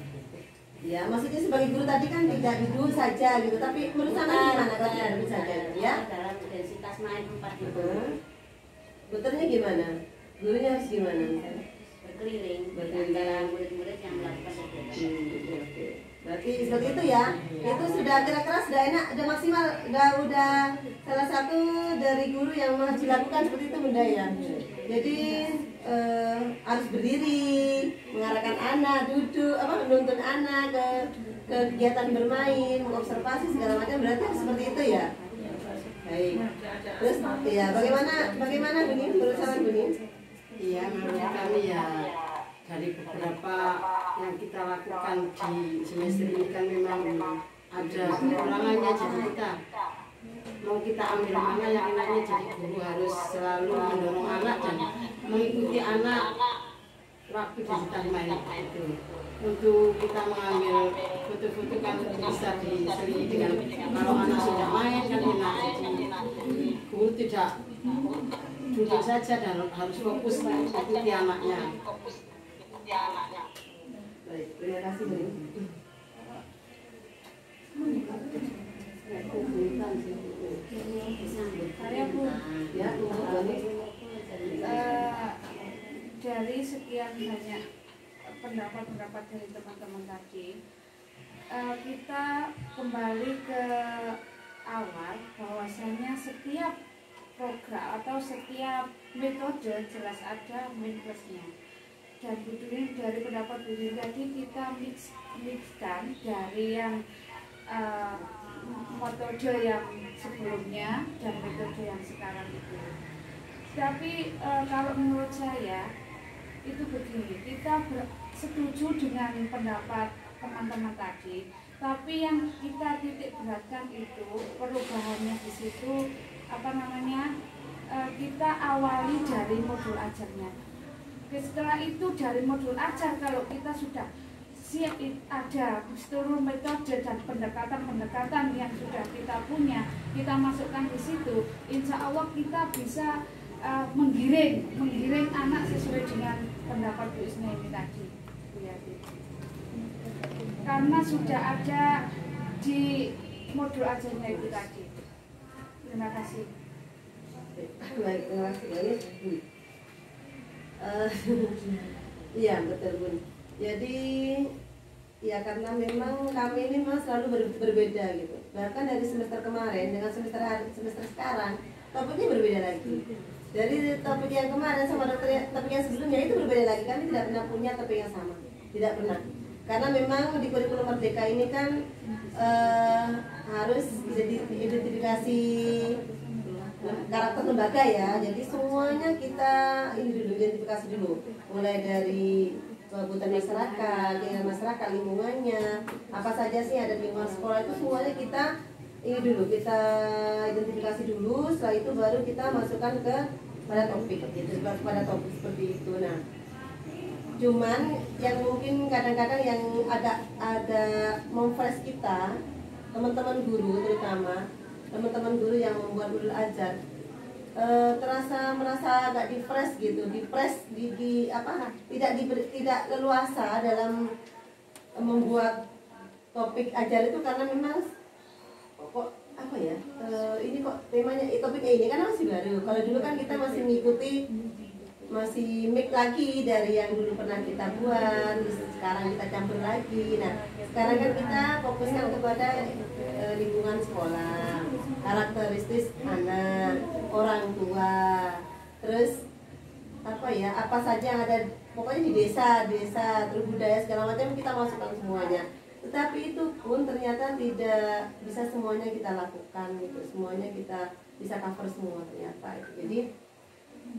Speaker 2: Ya maksudnya sebagai guru tadi kan tidak duduk saja gitu, tapi menurut Sama gimana kalau tidak duduk saja? Ya.
Speaker 7: Dalam intensitas main 4 itu.
Speaker 2: Betulnya gimana? Gurunya harus gimana?
Speaker 7: Berkeliling antara murid-murid yang melakukan kegiatan.
Speaker 2: Berarti seperti itu ya. Itu sudah kira-kira sudah enak, sudah maksimal, udah salah satu dari guru yang dilakukan seperti itu Bunda ya. Jadi harus berdiri, mengarahkan anak, duduk, menuntun anak ke kegiatan bermain, mengobservasi segala macam, berarti harus seperti itu ya. Baik. Terus ya bagaimana Bening? Menurut Bening?
Speaker 10: Iya, menurut kami ya dari
Speaker 1: dari beberapa yang kita lakukan di semester ini kan memang ada kekurangannya, jadi kita mau kita ambil mana yang enaknya, jadi guru harus selalu mendorong anak dan mengikuti anak waktu di sekitar main itu. Untuk kita mengambil foto-foto kan bisa diselingi dengan kalau anak sudah main kan enak, jadi guru tidak duduk saja dan harus fokus mengikuti anaknya.
Speaker 2: Baik, terima kasih Bu.
Speaker 8: Saya Bu,
Speaker 2: Ya, Bu.
Speaker 8: dari sekian banyak pendapat-pendapat dari teman-teman tadi, kita kembali ke awal bahwasanya setiap program atau setiap metode jelas ada min-plusnya. Dan Budulin dari pendapat Budulin tadi kita mixkan dari yang metode yang sebelumnya dan metode yang sekarang itu. Tapi kalau menurut saya itu begini, kita setuju dengan pendapat teman-teman tadi, tapi yang kita titik beratkan itu perubahannya di situ kita awali dari modul ajarnya. Setelah itu dari modul ajar kalau kita sudah siap ada seluruh metode dan pendekatan-pendekatan yang sudah kita punya, kita masukkan di situ, insya Allah kita bisa menggiring anak sesuai dengan pendapat Bu Isna ini tadi, Bu Yati. Karena sudah ada di modul ajarnya itu tadi. Terima kasih.
Speaker 2: Baik, terima kasih banyak Bu. Iya betul Bun. Jadi ya karena memang kami ini memang selalu berbeda gitu. Bahkan dari semester kemarin dengan semester sekarang topiknya berbeda lagi. Dari topik yang kemarin sama topik yang sebelumnya itu berbeda lagi. Kami tidak pernah punya topik yang sama, tidak pernah. Karena memang di kurikulum Merdeka ini kan harus identifikasi karakter lembaga ya. Jadi semuanya kita ini dulu identifikasi dulu, mulai dari kebutuhan masyarakat, dengan masyarakat, lingkungannya, apa saja sih ada di lingkungan sekolah itu semuanya kita ini dulu, kita identifikasi dulu. Setelah itu baru kita masukkan ke pada topik gitu, pada topik seperti itu. Nah, cuman yang mungkin kadang-kadang yang ada memfresh kita, teman-teman guru terutama teman-teman guru yang membuat modul ajar merasa agak di-fresh gitu, tidak leluasa dalam membuat topik ajar itu karena memang kok apa ya ini kok temanya topiknya ini kan masih baru. Kalau dulu kan kita masih mengikuti, masih mix lagi dari yang dulu pernah kita buat, terus sekarang kita campur lagi. Nah sekarang kan kita fokuskan kepada lingkungan sekolah, karakteristik anak, orang tua, terus apa saja yang ada pokoknya di desa, terus budaya segala macam kita masukkan semuanya. Tetapi itu pun ternyata tidak bisa semuanya kita lakukan gitu, semuanya kita bisa cover semua ternyata. Jadi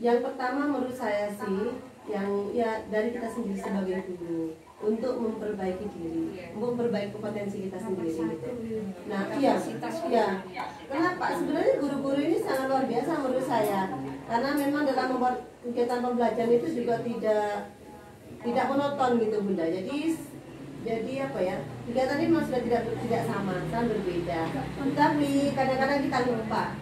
Speaker 2: yang pertama menurut saya sih yang ya dari kita sendiri sebagai guru untuk memperbaiki diri, memperbaiki potensi kita sendiri gitu. Nah, iya. Kenapa? Sebenarnya guru-guru ini sangat luar biasa menurut saya. Karena memang dalam membuat kegiatan pembelajaran itu juga tidak monoton gitu Bunda. Jadi apa ya? Kegiatan ini memang sudah tidak sama, sangat berbeda. Tetapi kadang-kadang kita lupa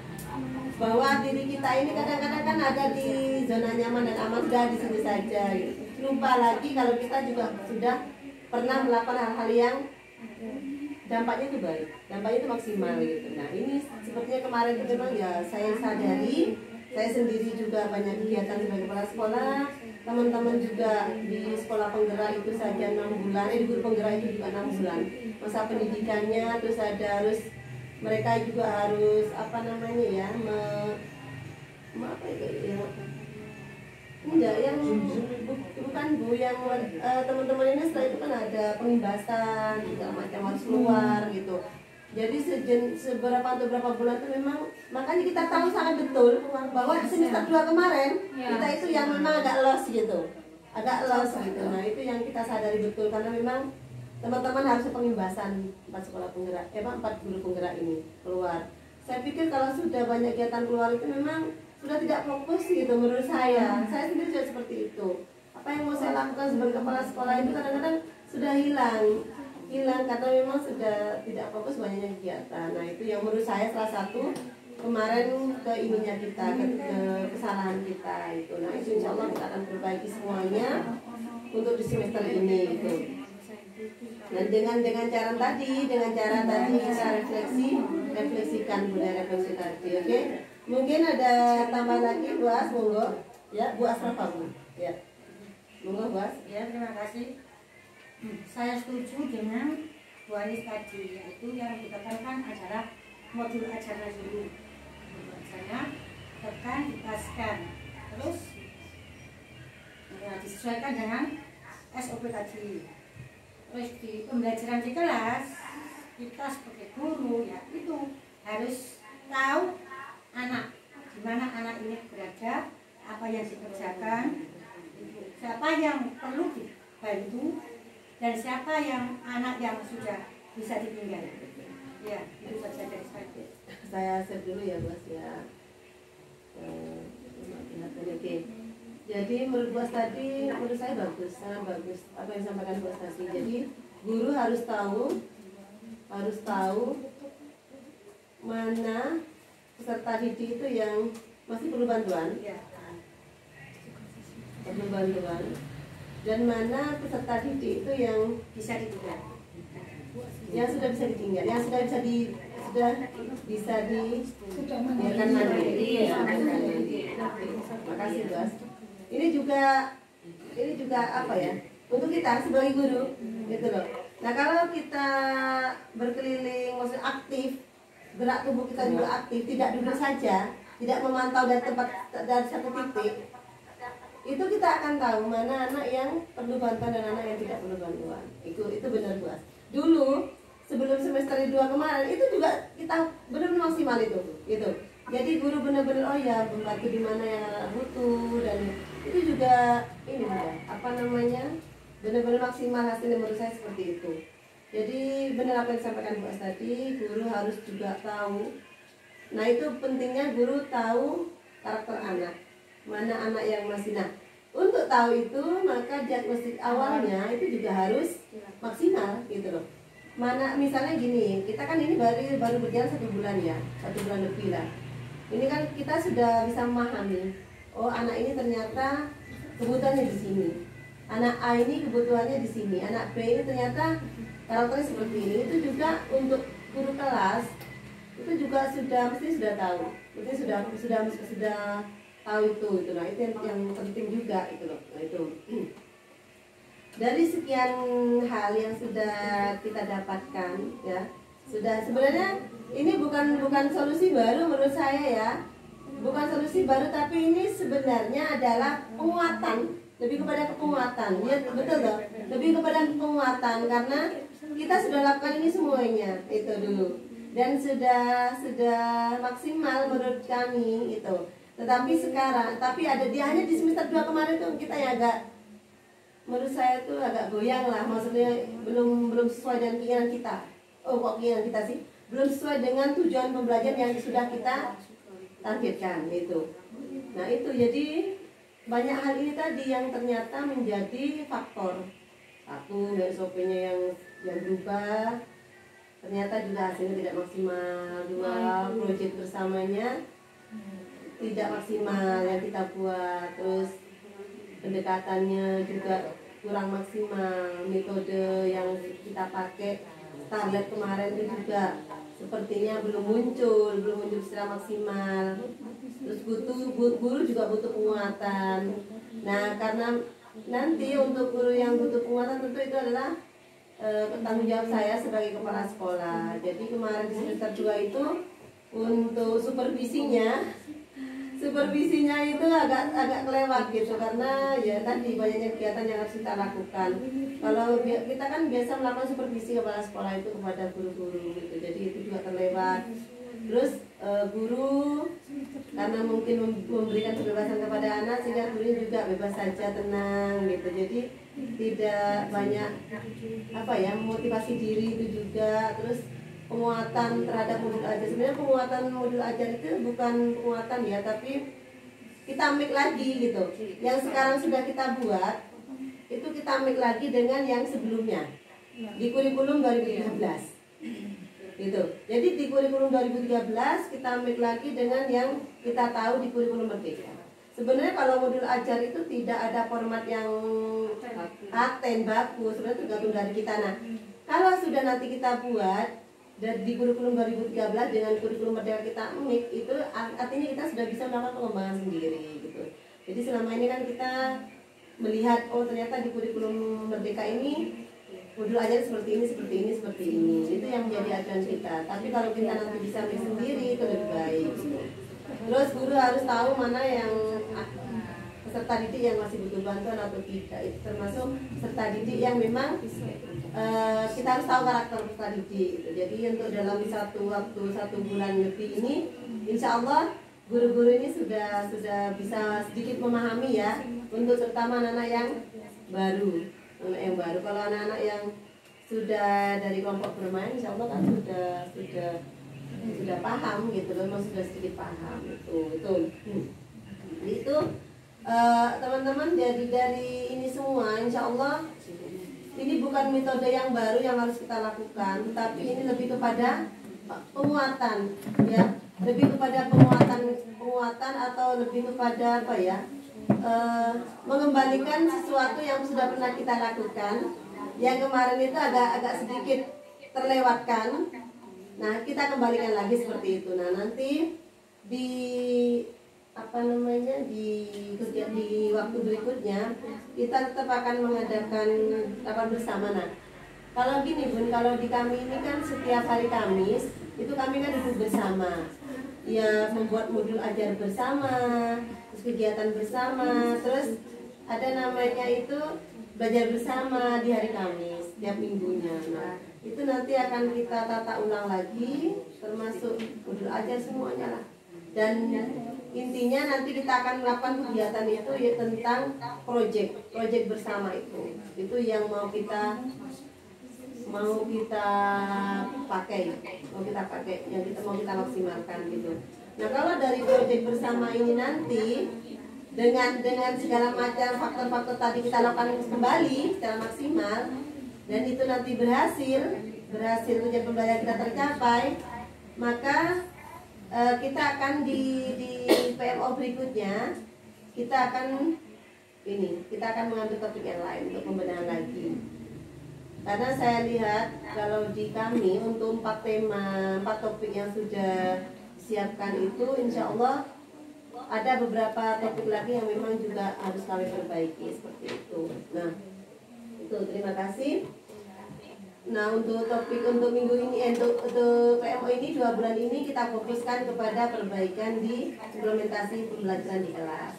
Speaker 2: bahwa diri kita ini kadang-kadang kan ada di zona nyaman dan aman, sudah di sini saja gitu. Lupa lagi kalau kita juga sudah pernah melakukan hal-hal yang dampaknya itu baik, dampaknya itu maksimal gitu. Nah ini sepertinya kemarin itu memang ya saya sadari, saya sendiri juga banyak kegiatan sebagai kepala sekolah, teman-teman juga di sekolah penggerak itu saja 6 bulan, di guru penggerak itu juga 6 bulan masa pendidikannya, terus harus mereka juga harus bukan Bu, yang teman-teman ini setelah itu kan ada pengimbasan segala macam harus keluar gitu. Jadi beberapa bulan itu memang makanya kita tahu sangat betul bahwa semester 2 kemarin kita itu yang memang agak lost gitu. agak lost gitu. Nah itu yang kita sadari betul karena memang teman-teman harus pengimbasan 4 sekolah penggerak, 4 guru penggerak ini keluar. Saya pikir kalau sudah banyak kegiatan keluar itu memang sudah tidak fokus gitu menurut saya. Saya sendiri juga seperti itu. Apa yang mau saya lakukan sebagai kepala sekolah itu kadang-kadang sudah hilang karena memang sudah tidak fokus banyaknya kegiatan. Nah itu yang menurut saya salah satu kemarin keininya kita, kesalahan kita itu. Nah itu insya Allah kita akan perbaiki semuanya untuk di semester ini gitu. Dan dengan cara tadi kita refleksikan budaya refleksi tadi, oke? Mungkin ada tambahan lagi, Bu As, monggo. Ya, Bu Asrafa, Bu. Ya, monggo, Bu As.
Speaker 9: Ya, terima kasih. Saya setuju dengan Bu Anis tadi, yaitu yang ditekankan adalah modul ajarnya dulu. Saya tekan dipaskan, terus ya, disesuaikan dengan SOP tadi. Terus di pembelajaran di kelas kita sebagai guru ya itu harus tahu anak, di mana anak ini berada, apa yang dikerjakan, siapa yang perlu dibantu, dan siapa yang anak yang sudah bisa ditinggal. Ya, itu saja dari saya.
Speaker 2: Saya share dulu ya, Bos ya. Oke. Jadi menurut Bos tadi, menurut saya bagus, sangat bagus apa yang disampaikan Bos tadi. Jadi guru harus tahu mana peserta didik itu yang masih perlu bantuan, dan mana peserta didik itu yang
Speaker 9: Bisa ditinggal.
Speaker 2: yang sudah bisa ditinggal, yang sudah bisa dibiarkan mandiri. Makasih Bos. Ini juga apa ya? Untuk kita sebagai guru, gitu loh. Nah kalau kita berkeliling, maksudnya aktif, gerak tubuh kita juga aktif, tidak duduk saja, tidak memantau dari satu titik, itu kita akan tahu mana anak yang perlu bantuan dan anak yang tidak perlu bantuan. Itu benar Bos. Dulu sebelum semester 2 kemarin itu juga kita benar-benar maksimal itu, gitu. Jadi guru benar-benar membantu di mana yang anak butuh, dan itu juga ini benar-benar maksimal hasilnya menurut saya seperti itu. Jadi benar apa yang disampaikan Bu As tadi, guru harus juga tahu. Nah itu pentingnya guru tahu karakter anak, mana anak yang masih. Nah untuk tahu itu maka diagnostik awalnya itu juga harus maksimal gitu loh. Mana misalnya gini, kita kan ini baru berjalan 1 bulan ya, 1 bulan lebih lah. Ini kan kita sudah bisa memahami, oh anak ini ternyata kebutuhannya di sini, anak A ini kebutuhannya di sini, anak B ini ternyata karakternya seperti ini. Itu juga untuk guru kelas itu juga sudah tahu, sudah tahu itu. Nah itu yang penting juga itu loh. Nah itu dari sekian hal yang sudah kita dapatkan ya, sudah sebenarnya ini bukan solusi baru menurut saya ya, bukan solusi baru, tapi ini sebenarnya adalah penguatan, lebih kepada penguatan ya, betul loh, lebih kepada penguatan karena kita sudah lakukan ini semuanya itu dulu dan sudah maksimal menurut kami itu. Tetapi sekarang, hanya di semester 2 kemarin tuh kita ya agak, menurut saya tuh agak goyang lah, maksudnya belum sesuai dengan keinginan kita. Oh kok keinginan kita sih? Belum sesuai dengan tujuan pembelajaran yang sudah kita targetkan itu. Nah itu jadi banyak hal ini tadi yang ternyata menjadi faktor. Satu, SOP-nya yang berubah, ternyata juga hasilnya tidak maksimal. 2, proyek bersamanya tidak maksimal yang kita buat. Terus pendekatannya juga kurang maksimal, metode yang kita pakai Starlet kemarin itu juga sepertinya belum muncul secara maksimal. Terus guru juga butuh penguatan. Nah karena nanti untuk guru yang butuh penguatan tentu itu adalah tanggung jawab saya sebagai kepala sekolah. Jadi kemarin di semester 2 itu untuk supervisinya itu agak kelewat gitu, karena ya tadi banyaknya kegiatan yang harus kita lakukan. Kalau kita kan biasa melakukan supervisi kepala sekolah itu kepada guru-guru gitu, jadi itu juga terlewat. Terus guru karena mungkin memberikan kebebasan kepada anak sehingga guru juga bebas saja, tenang gitu. Jadi tidak banyak motivasi diri itu juga. Terus penguatan terhadap modul ajar. Sebenarnya penguatan modul ajar itu bukan penguatan ya, tapi kita mix lagi gitu. Yang sekarang sudah kita buat itu kita mix lagi dengan yang sebelumnya di kurikulum 2013 gitu. Jadi di kurikulum 2013 kita mix lagi dengan yang kita tahu di kurikulum Merdeka. Sebenarnya kalau modul ajar itu tidak ada format yang paten baku, sebenarnya tergantung dari kita. Nah, kalau sudah nanti kita buat di kurikulum 2013 dengan kurikulum Merdeka kita mix, itu artinya kita sudah bisa melakukan pengembangan sendiri gitu. Jadi selama ini kan kita melihat, oh ternyata di kurikulum Merdeka ini modul ajar seperti ini, seperti ini, seperti ini. Itu yang menjadi acuan kita. Tapi kalau kita nanti bisa mix sendiri itu lebih baik gitu. Terus guru harus tahu mana yang peserta didik yang masih butuh bantuan atau tidak. Itu termasuk peserta didik yang memang kita harus tahu karakter peserta didik gitu. Jadi untuk dalam satu bulan lebih ini, insya Allah guru-guru ini sudah bisa sedikit memahami ya, untuk terutama anak-anak yang baru. Kalau anak-anak yang sudah dari kelompok bermain, insya Allah kan sudah paham gitu loh, memang sudah sedikit paham itu teman-teman. Jadi dari ini semua, insya Allah ini bukan metode yang baru yang harus kita lakukan, tapi ini lebih kepada penguatan ya, lebih kepada penguatan atau lebih kepada apa ya, mengembalikan sesuatu yang sudah pernah kita lakukan, yang kemarin itu agak sedikit terlewatkan. Nah, kita kembalikan lagi seperti itu. Nah, nanti di di waktu berikutnya kita tetap akan mengadakan rapat bersama. Nah, kalau gini Bun, kalau di kami ini kan setiap hari Kamis itu kami kan duduk bersama, ya membuat modul ajar bersama, terus kegiatan bersama, terus ada namanya itu belajar bersama di hari Kamis tiap minggunya. Nah, itu nanti akan kita tata ulang lagi, termasuk modul ajar semuanya lah. Dan intinya nanti kita akan melakukan kegiatan itu ya tentang proyek bersama itu yang mau kita pakai, yang mau kita maksimalkan gitu. Nah, kalau dari proyek bersama ini nanti dengan segala macam faktor-faktor tadi kita lakukan kembali secara maksimal, dan itu nanti berhasil tujuan pembelajaran kita tercapai, maka kita akan di PMO berikutnya kita akan mengambil topik yang lain untuk pembenahan lagi. Karena saya lihat kalau di kami untuk 4 topik yang sudah disiapkan itu, insya Allah ada beberapa topik lagi yang memang juga harus kami perbaiki seperti itu. Nah, itu terima kasih. Nah, untuk minggu ini, untuk PMO ini 2 bulan ini kita fokuskan kepada perbaikan di implementasi pembelajaran di kelas.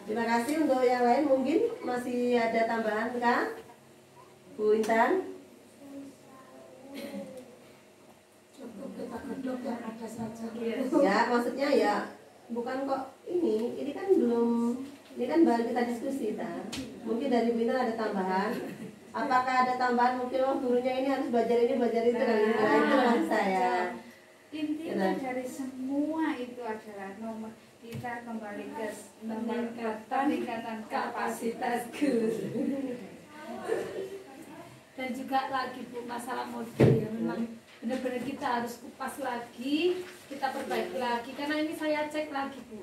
Speaker 2: Terima kasih. Untuk yang lain mungkin masih ada tambahan kah, Bu Intan?
Speaker 9: Cukup kita kedok yang ada saja.
Speaker 2: Ya, maksudnya ya bukan kok ini kan baru kita diskusi ta. Mungkin dari Bu Intan ada tambahan. Apakah ada tambahan, mungkin gurunya ini harus belajar ini, belajar itu, dan itu maksud saya.
Speaker 8: Intinya dari semua itu adalah nomor kita kembali ke peningkatan kapasitas guru. Dan juga lagi Bu, masalah modul ya, memang benar-benar kita harus kupas lagi, kita perbaiki lagi, karena ini saya cek lagi Bu,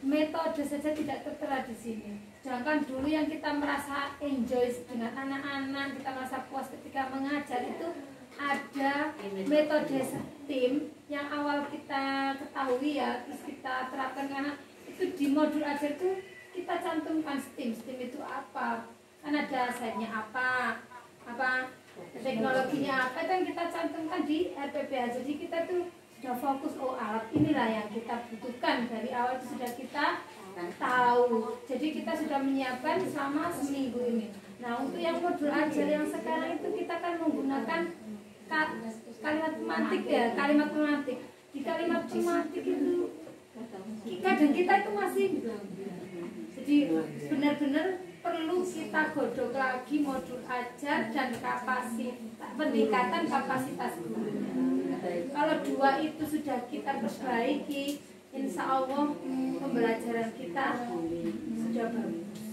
Speaker 8: metode saja tidak tertera di sini. Sedangkan dulu yang kita merasa enjoy dengan anak-anak, kita merasa puas ketika mengajar itu ada metode STEAM yang awal kita ketahui ya, terus kita terapkan, karena itu di modul ajar itu kita cantumkan STEAM itu apa, kan ada sainsnya apa teknologinya apa, itu yang kita cantumkan di RPPH. Jadi kita tuh sudah fokus, oh alat inilah yang kita butuhkan dari awal, itu sudah kita tahu. Jadi kita sudah menyiapkan selama seminggu ini. Nah, untuk yang modul ajar yang sekarang itu kita kan menggunakan kalimat pemantik. di kalimat tematik itu kadang kita itu masih, jadi benar-benar perlu kita godok lagi modul ajar dan kapasitas peningkatan kapasitas guru. Kalau dua itu sudah kita perbaiki, insya Allah pembelajaran kita sudah bagus.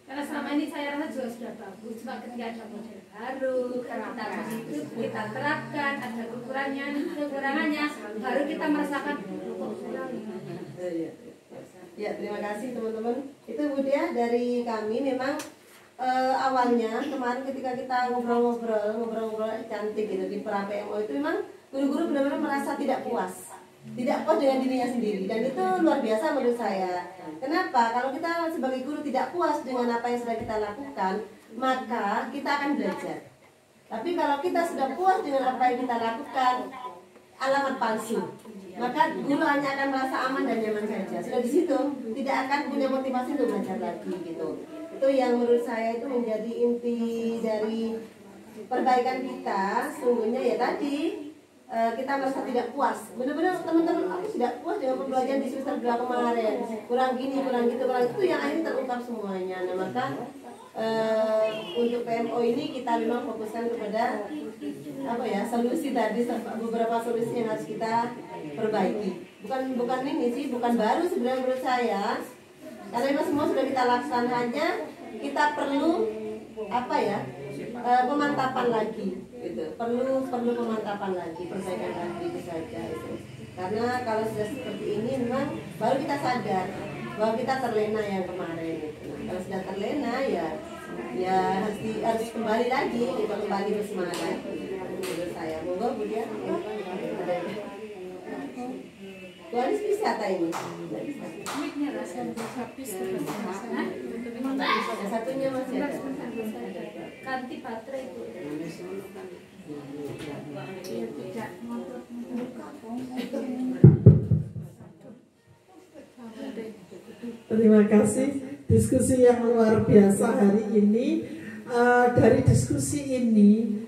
Speaker 8: Karena selama ini saya rasa juga sudah bagus, cuma ketika ada model baru, kita itu kita terapkan, ada kekurangannya, baru kita merasakan kok kurang.
Speaker 2: Ya, terima kasih teman-teman. Itu Bu Dia dari kami. Memang awalnya kemarin ketika kita ngobrol-ngobrol cantik gitu di pra PMO itu memang guru-guru benar-benar merasa tidak puas dengan dirinya sendiri, dan itu luar biasa menurut saya. Kenapa? Kalau kita sebagai guru tidak puas dengan apa yang sudah kita lakukan, maka kita akan belajar. Tapi kalau kita sudah puas dengan apa yang kita lakukan, alamat palsu. Maka guru hanya akan merasa aman dan nyaman saja. Sudah di situ tidak akan punya motivasi untuk belajar lagi gitu. Itu yang menurut saya itu menjadi inti dari perbaikan kita. Sungguhnya ya tadi kita merasa tidak puas. Benar-benar teman-teman aku tidak puas dengan pembelajaran di semester 2 kemarin. Kurang gini, kurang gitu, kurang itu yang akhirnya terungkap semuanya. Nah, maka untuk PMO ini kita memang fokuskan kepada apa ya, solusi tadi, beberapa solusi yang harus kita perbaiki. Bukan ini sih, bukan baru sebenarnya menurut saya. Karena memang semua sudah kita lakukan, hanya kita perlu apa ya? Pemantapan lagi gitu. Perlu pemantapan lagi, perbaikan lagi itu saja itu. Karena kalau sudah seperti ini memang baru kita sadar bahwa kita terlena yang kemarin gitu. Nah, kalau sudah terlena ya harus kembali lagi, kita kembali bersemangat lagi. Menurut saya, monggo Bu Dia. Bu Anis bisa tak ini?
Speaker 8: Miknya rasa habis terus.
Speaker 2: Satunya masih ada.
Speaker 8: Ganti baterai itu.
Speaker 6: Terima kasih diskusi yang luar biasa hari ini. Dari diskusi ini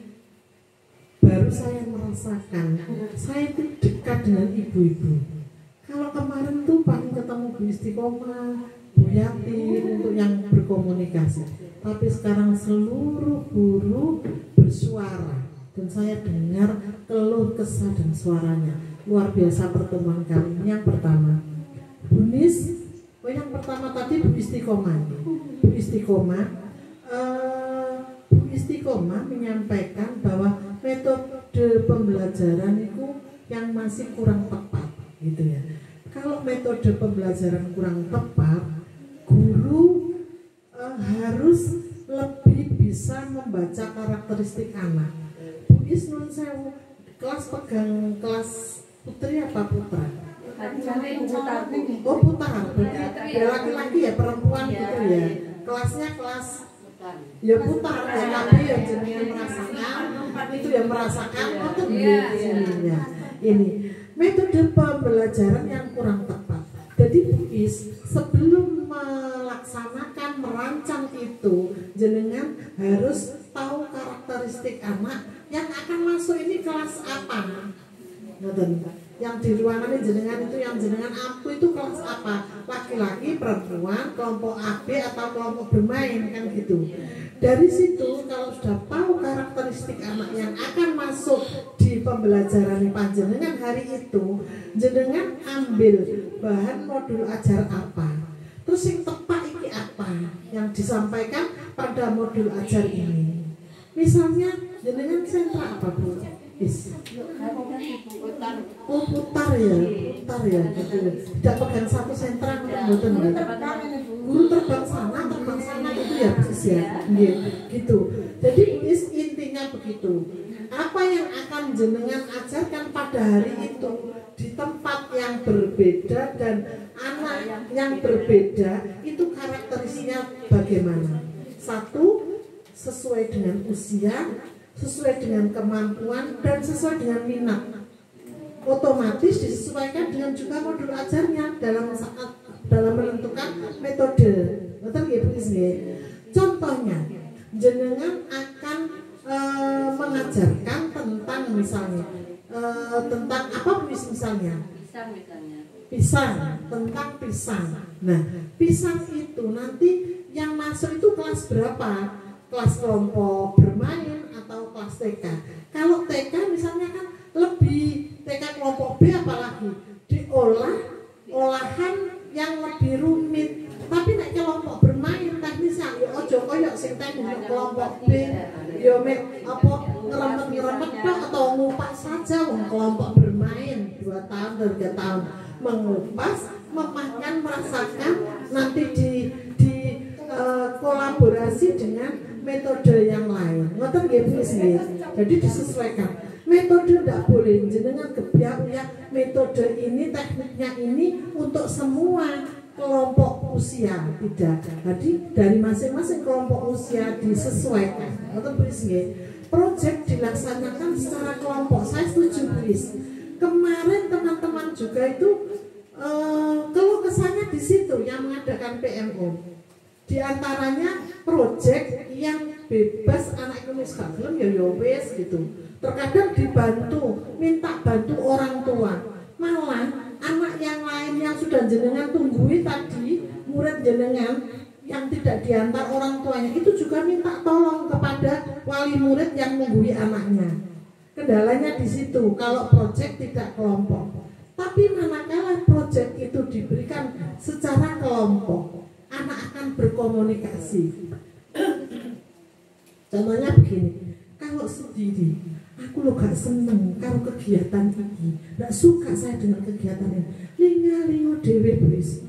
Speaker 6: baru saya merasakan saya itu dekat dengan ibu-ibu. Kalau kemarin tuh paling ketemu Bu Istiqomah, Bu Yati untuk yang berkomunikasi. Tapi sekarang seluruh guru bersuara dan saya dengar keluh kesah dan suaranya. Luar biasa pertemuan kali ini. Yang pertama, Bu Nis, yang pertama tadi Bu Istiqomah. Bu Istiqomah menyampaikan bahwa metode pembelajaran itu yang masih kurang tepat, gitu ya. Kalau metode pembelajaran kurang tepat, guru harus lebih bisa membaca karakteristik anak. Bu Isnun Sewu, kelas pegang kelas putri apa putra? Oh putra, ya laki-laki ya, perempuan gitu ya. Kelasnya kelas ya putar ya, tapi yang jenengan merasakan itu yang merasakan atau ya. Ini metode pembelajaran yang kurang tepat. Jadi Bu Is, sebelum melaksanakan merancang itu, jenengan harus tahu karakteristik anak yang akan masuk ini kelas apa. Yang di ruangan ini jenengan itu, yang jenengan aku itu kelas apa, laki-laki, perempuan, kelompok AB atau kelompok bermain, kan gitu. Dari situ kalau sudah tahu karakteristik anak yang akan masuk di pembelajaran panjenengan hari itu, jenengan ambil bahan modul ajar apa, terus yang tepat ini apa yang disampaikan pada modul ajar ini. Misalnya jenengan sentra apa Bu? Putar ya, gitu. Tidak pegang satu sentra, guru terbang sana itu ya gitu. Jadi intinya begitu. Apa yang akan jenengan ajarkan pada hari itu di tempat yang berbeda dan anak yang berbeda itu karakteristiknya bagaimana? Satu, sesuai dengan usia, sesuai dengan kemampuan, dan sesuai dengan minat. Otomatis disesuaikan dengan juga modul ajarnya dalam menentukan metode. Betul ya Bu Ismi? Contohnya, jenengan akan mengajarkan tentang misalnya tentang apa misalnya?
Speaker 1: Pisang misalnya.
Speaker 6: Pisang, tentang pisang. Nah, pisang itu nanti yang masuk itu kelas berapa? Kelas kelompok bermain atau kelas TK? Kalau TK misalnya kan lebih, TK kelompok B apalagi diolah olahan yang lebih rumit. Tapi nek kelompok bermain teknisnya yo ojo koyo sing teknik kelompok B yo mek apa ngeremet tok atau ngupas saja wong kelompok bermain 2 tahun 3 tahun mengupas, memakan, merasakan, nanti di kolaborasi dengan metode yang lain. Ngoten nggih Bu nggih. Jadi disesuaikan. Metode tidak boleh jenengan kebiak ya metode ini tekniknya ini untuk semua kelompok usia, tidak. Jadi dari masing-masing kelompok usia disesuaikan. Ngoten Bu nggih. Proyek dilaksanakan secara kelompok. Saya setuju Bu. Kemarin teman-teman juga itu keluh kesahnya di situ yang mengadakan PMO. Di antaranya proyek yang bebas anak Indonesia film ya wes gitu. Terkadang dibantu, minta bantu orang tua. Malah anak yang lain yang sudah jenengan tunggui tadi, murid jenengan yang tidak diantar orang tuanya itu juga minta tolong kepada wali murid yang menunggui anaknya. Kendalanya di situ kalau proyek tidak kelompok. Tapi manakala proyek itu diberikan secara kelompok, anak akan berkomunikasi. Contohnya begini, kalau sendiri, aku lo gak seneng kalau kegiatan ini, gak suka saya dengan kegiatan ini. Linga-lingo dewe bris.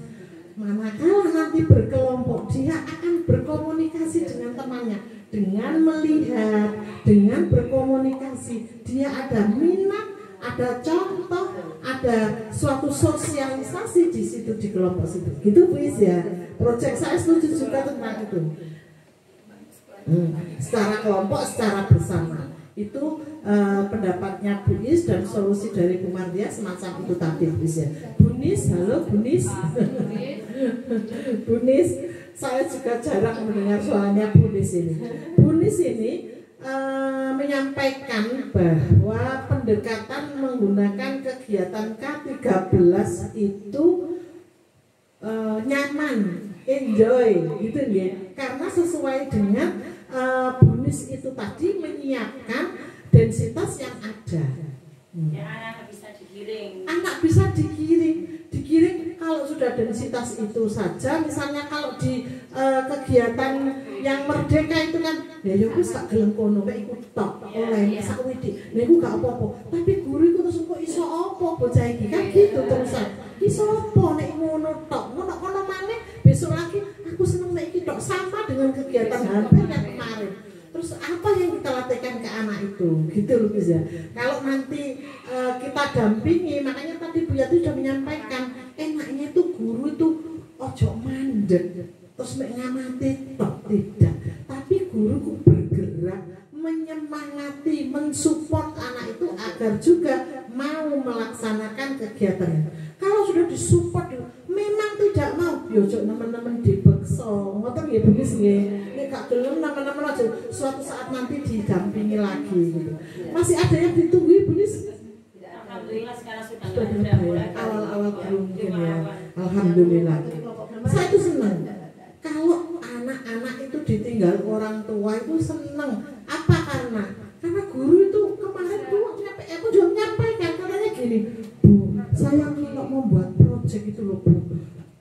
Speaker 6: Manakala nanti berkelompok, dia akan berkomunikasi dengan temannya, dengan melihat, dengan berkomunikasi. Dia ada minat, ada contoh, ada suatu sosialisasi di situ di kelompok situ. Gitu Bu Is ya. Proyek saya setuju juga tentang itu. Secara kelompok, secara bersama. Itu pendapatnya Bu Is dan solusi dari Bu Mardia semacam itu tadi Bu Is ya. Bu Nis, halo Bu Nis. Bu Nis, saya juga jarang mendengar suaranya Bu Nis ini. Bu Nis ini menyampaikan bahwa pendekatan menggunakan kegiatan K13 itu nyaman, enjoy gitu ya. Karena sesuai dengan bonus itu tadi menyiapkan densitas yang ada.
Speaker 7: Ya, anak bisa digiring.
Speaker 6: Anak bisa digiring kalau sudah densitas itu saja. Misalnya kalau di kegiatan yang merdeka itu kan, ya wis gak gelem kono, mek ikut tok oleh sak widi. Niku gak apa-apa. Tapi guru iku terus kok iso apa bocah iki kan gitu terusan. Iso apa nek ngono tok, ngono maneh besok lagi aku seneng nek iki tok sama dengan kegiatan hampir yang kemarin. Terus apa yang kita latihkan ke anak itu, gitu loh bisa. Kalau nanti kita dampingi, makanya tadi Bu Yati sudah menyampaikan, enaknya itu guru itu ojo mandek, terus mengamati tok tidak. Tapi guru ku bergerak, menyemangati, mensupport anak itu agar juga mau melaksanakan kegiatannya. Kalau sudah disupport, memang tidak mau, yojok teman-teman dibekso, ngoten nggih begis nggih. Nek gak gelem teman-teman aja suatu saat nanti didampingi lagi gitu. Masih ada yang ditunggu Bu Nis?
Speaker 7: Alhamdulillah sekarang sudah
Speaker 6: mulai. Awal-awal mungkin ya. Alhamdulillah. Saya itu senang. Kalau anak-anak itu ditinggal orang tua itu senang. Apa karena guru itu kemarin tuh aku juga menyampaikan katanya gini, Bu, saya kalau membuat proyek itu loh Bu,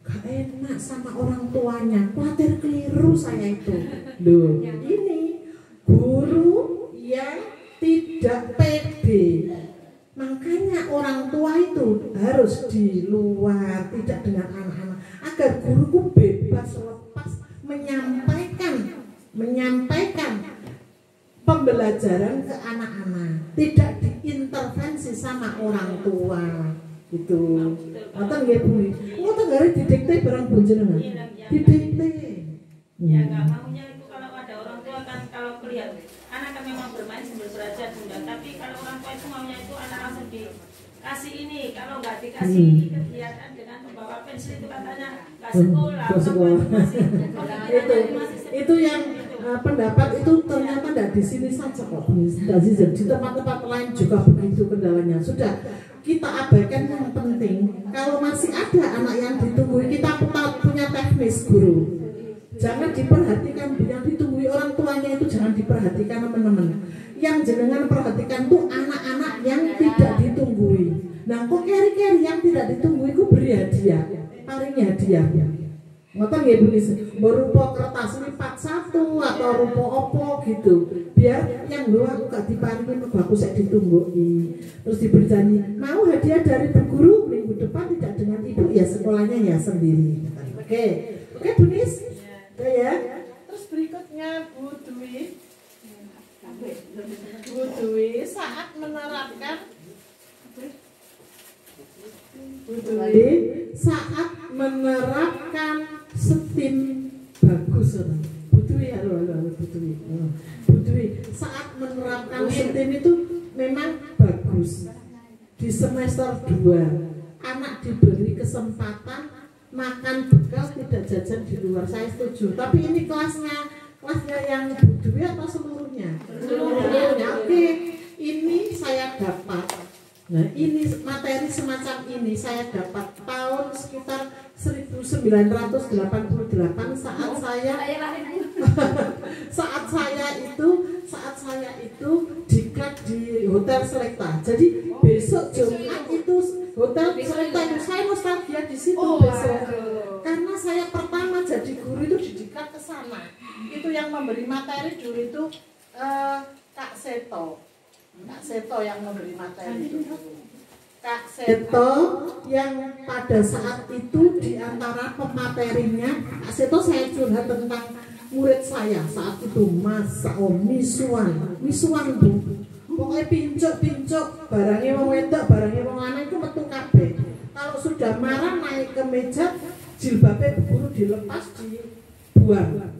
Speaker 6: gak enak sama orang tuanya, khawatir keliru saya itu. Loh, ini guru yang tidak pede. Makanya orang tua itu harus di luar, tidak dengan anak-anak, agar guruku bebas lepas menyampaikan pembelajaran ke anak-anak, tidak diintervensi sama orang tua gitu. Ngoten nggih Bu. Ngoten gare didikte barang bonjenengan. Didikte.
Speaker 7: Ya enggak maunya itu kalau ada orang tua kan kalau kelihatan anak kan memang bermain sambil belajar Bunda, tapi kalau orang tua itu maunya itu anak langsung dikasih ini, kalau nggak dikasih kegiatan dengan membawa pensil itu katanya nggak sekolah.
Speaker 6: Itu yang pendapat itu ternyata tidak di sini saja kok, di tempat-tempat lain juga begitu kendalanya. Sudah kita abaikan yang penting. Kalau masih ada anak yang ditunggu, kita punya teknis guru. Jangan diperhatikan yang ditunggu orang tuanya itu, jangan diperhatikan teman-teman. Yang jenengan perhatikan tuh anak-anak yang tidak ditunggui. Nah, kok keri-keri yang tidak ditunggu itu beri hadiah, paling hadiah. Ngoten nggih Bu Nis, berupa kertas lipat 1 atau rupa opo gitu. Biar yang lu aku gak diparingi mergo aku sik ditungguki. Terus diberi janji, mau hadiah dari Bu Guru minggu depan tidak dengan Ibu ya sekolahnya ya sendiri. Oke. Oke Bu Nis? Oke ya. Terus berikutnya Bu Dwi. Bu Dwi saat menerapkan saat menerapkan STEAM bagus Bu Dwi, halo Bu Dwi saat menerapkan STEAM itu memang bagus. Di semester 2 anak diberi kesempatan makan bekal, tidak jajan di luar, saya setuju. Tapi ini kelasnya yang Bu Dwi atau seluruhnya? Seluruhnya. Oke, ini saya dapat. Nah, ini materi semacam ini saya dapat tahun sekitar 1988 saat saya itu diklat di Hotel Selekta. Jadi besok Jumat itu Hotel Selekta itu saya nostalgia di situ besok. Karena saya pertama jadi guru itu didiklat ke sana. Itu yang memberi materi dulu itu Kak Seto yang memberi materi itu. Kak Seto yang pada saat itu di antara pematerinya, Kak Seto saya curhat tentang murid saya saat itu, Mas misuan Bu. Pokoknya pincuk barangnya wong wedok, barangnya wong lanang itu metu kabeh. Kalau sudah marah naik ke meja, jilbabnya guru dilepas dibuang.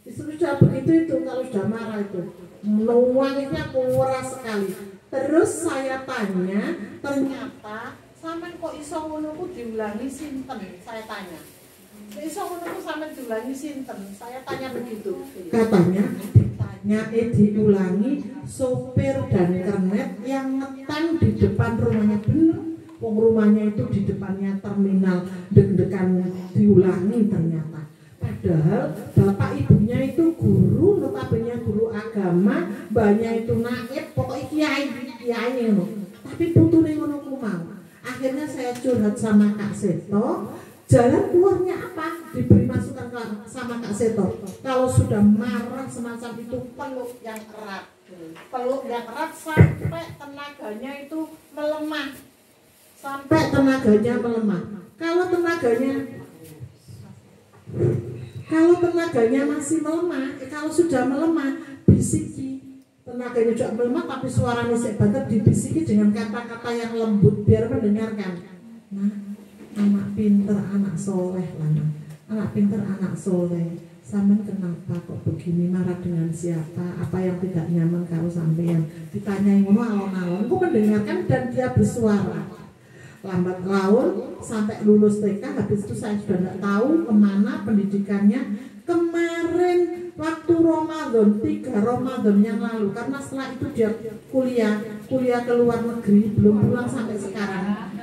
Speaker 6: Sudah begitu itu kalau sudah marah itu. Nuangnya kuras sekali. Terus saya tanya, ternyata sampean kok iso ngono ku diulangi sinten? Saya tanya. Iso ngono ku sampean diulangi sinten? Saya tanya begitu. Katanya diulangi sopir dan kernet yang ngetem di depan rumahnya. Bener. Wong rumahnya itu di depannya terminal, deg-degan diulangi ternyata. Padahal bapak ibunya itu guru, notabene guru agama, mbahnya itu naib, pokoknya kiai ngono. Tapi putune ngono ku mau. Akhirnya saya curhat sama Kak Seto, jalan keluarnya apa? Diberi masukan sama Kak Seto. Kalau sudah marah semacam itu peluk yang erat. Peluk yang erat sampai tenaganya itu melemah. Kalau tenaganya masih melemah, kalau sudah melemah, bisiki. Tenaganya juga melemah, tapi suaranya sebentar dibisiki dengan kata-kata yang lembut biar mendengarkan. Nah, anak pinter, anak soleh lah. Anak pinter, anak soleh. Sampean kenapa kok begini, marah dengan siapa? Apa yang tidak nyaman kalau sampean? Ditanyai ngono alon-alon, aku mendengarkan dan dia bersuara. Lambat laun sampai lulus TK, habis itu saya sudah tidak tahu kemana pendidikannya. Kemarin waktu Ramadan, 3 Ramadan yang lalu, karena setelah itu dia kuliah ke luar negeri, belum pulang sampai sekarang.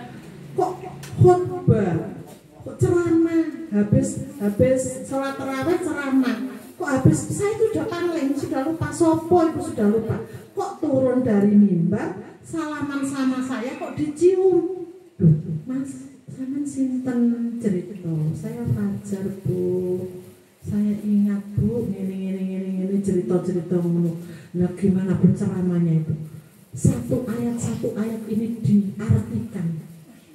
Speaker 6: Kok khotbah, kok ceramah, habis sholat tarawih ceramah, kok habis saya itu sudah paling, sudah lupa sopo, itu sudah lupa. Kok turun dari mimbar, salaman sama saya kok dicium. Mas, sampean sinten cerita? Saya Fajar Bu. Saya ingat Bu, ini cerita ngono. Nah, gimana pun ceramahnya itu? Satu ayat ini diartikan.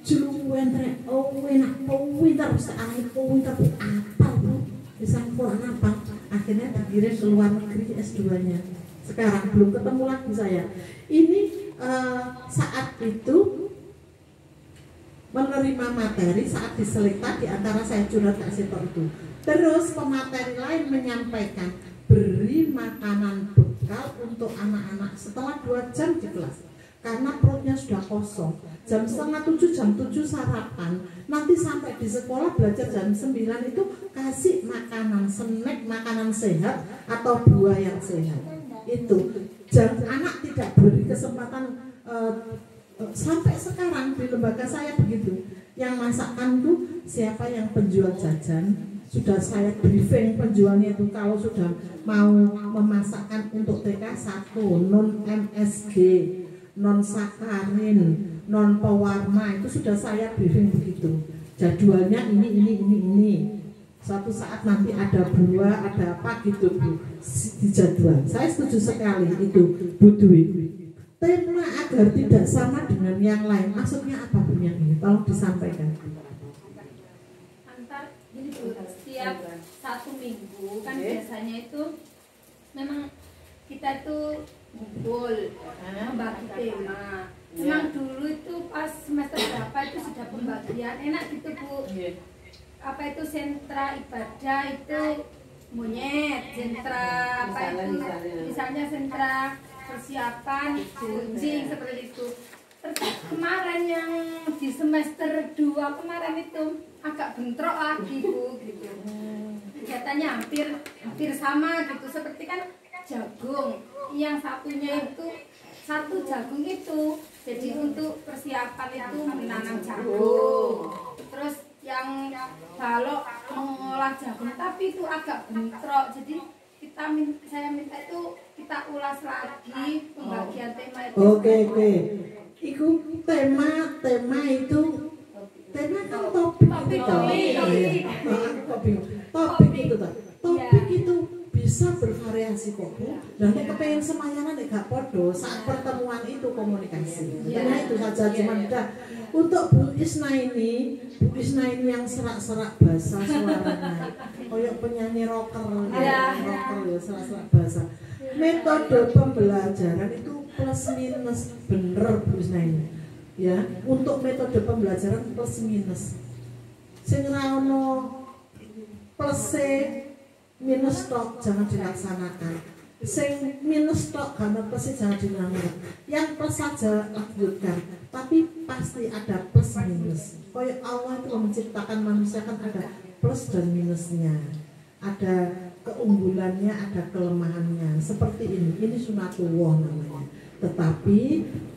Speaker 6: Juluwen rek, enak pintar sekali, pintar apa Bu? Bisa Quran apa? Akhirnya dikirim ke luar negeri S2-nya. Sekarang belum ketemu lagi saya. Ini saat itu menerima materi saat diselekta di antara saya curhat Kak Seto itu. Terus pemateri lain menyampaikan beri makanan bekal untuk anak-anak setelah 2 jam di kelas. karena perutnya sudah kosong. Jam 6:30, jam 7 sarapan. Nanti sampai di sekolah belajar jam 9 itu kasih makanan, snack, makanan sehat atau buah yang sehat. Itu anak tidak beri kesempatan sampai sekarang di lembaga saya begitu. Yang masakan tuh siapa yang penjual jajan, sudah saya briefing penjualnya itu kalau sudah mau memasakkan untuk TK 1 non MSG, non sakarin, non pewarna, itu sudah saya briefing begitu. Jadwalnya ini. Suatu saat nanti ada buah, ada apa gitu Bu, di jadwal. Saya setuju sekali itu Bu Dwi. Tema agar tidak sama dengan yang lain, maksudnya apa Bu yang ini? Tolong disampaikan.
Speaker 8: Antar jadi Bu, setiap 1 minggu kan biasanya itu memang kita itu ngumpul membagi tema. Memang dulu itu pas semester berapa itu sudah pembagian, enak gitu Bu. Apa itu sentra ibadah itu monyet, sentra apa itu misalnya sentra persiapan kucing seperti itu. Terus kemarin yang di semester 2 kemarin itu agak bentrok lagi Bu gitu. Kegiatannya hampir sama gitu, seperti kan jagung, yang satunya itu satu jagung itu jadi untuk persiapan itu menanam jagung, terus yang balok mengolah jagung, tapi itu agak bentrok. Jadi saya minta itu kita ulas lagi pembagian tema itu.
Speaker 6: Oke. Iku tema itu tema kan topik itu bisa bervariasi kok Bu. Dan kepengen semayanan gak podo saat pertemuan itu komunikasi. Karena itu saja cuma udah. Untuk Bu Isna ini yang serak-serak bahasa suaranya kayak penyanyi rocker ya serak-serak bahasa. Metode pembelajaran itu plus minus bener Bu Isna ini. Ya, untuk metode pembelajaran plus minus. Sing ra ono plus minus tok jangan dilaksanakan. Sing minus tok karena plus jangan dilaksanakan. Yang plus saja lanjutkan. Tapi pasti ada plus minus. Kayak Allah itu menciptakan manusia kan ada plus dan minusnya. Ada keunggulannya, ada kelemahannya. Seperti ini sunatullah namanya. Tetapi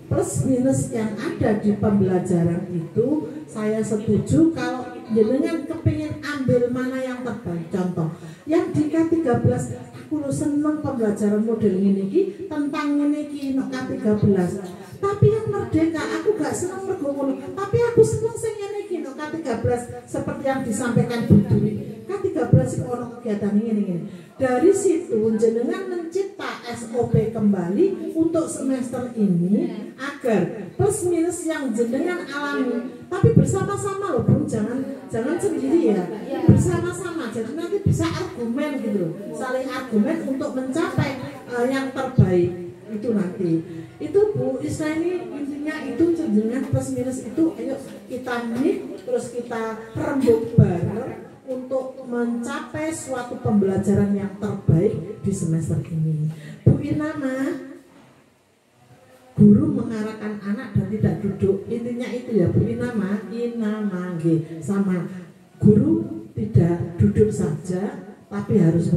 Speaker 6: plus minus yang ada di pembelajaran itu saya setuju kalau jenengan kepingin ambil mana yang terbaik. Contoh yang di K13 aku seneng pembelajaran model ini tentang ini K13. Tapi yang merdeka aku gak seneng mergo, tapi aku seneng sing ngene iki K13 seperti yang disampaikan Bu Dwi. K13 itu ono kegiatan ini. Dari situ jenengan mencipta SOP kembali untuk semester ini agar plus minus yang jenengan alami tapi bersama-sama loh Bu, jangan sendiri ya. Bersama-sama. Jadi nanti bisa argumen gitu loh. Saling argumen untuk mencapai yang terbaik itu nanti. Itu Bu Isna ini intinya itu jenengan plus minus itu ayo kita terus kita rembuk bareng untuk mencapai suatu pembelajaran yang terbaik di semester ini. Bu Inama, guru mengarahkan anak dan tidak duduk, intinya itu ya Bu Inama sama guru tidak duduk saja tapi harus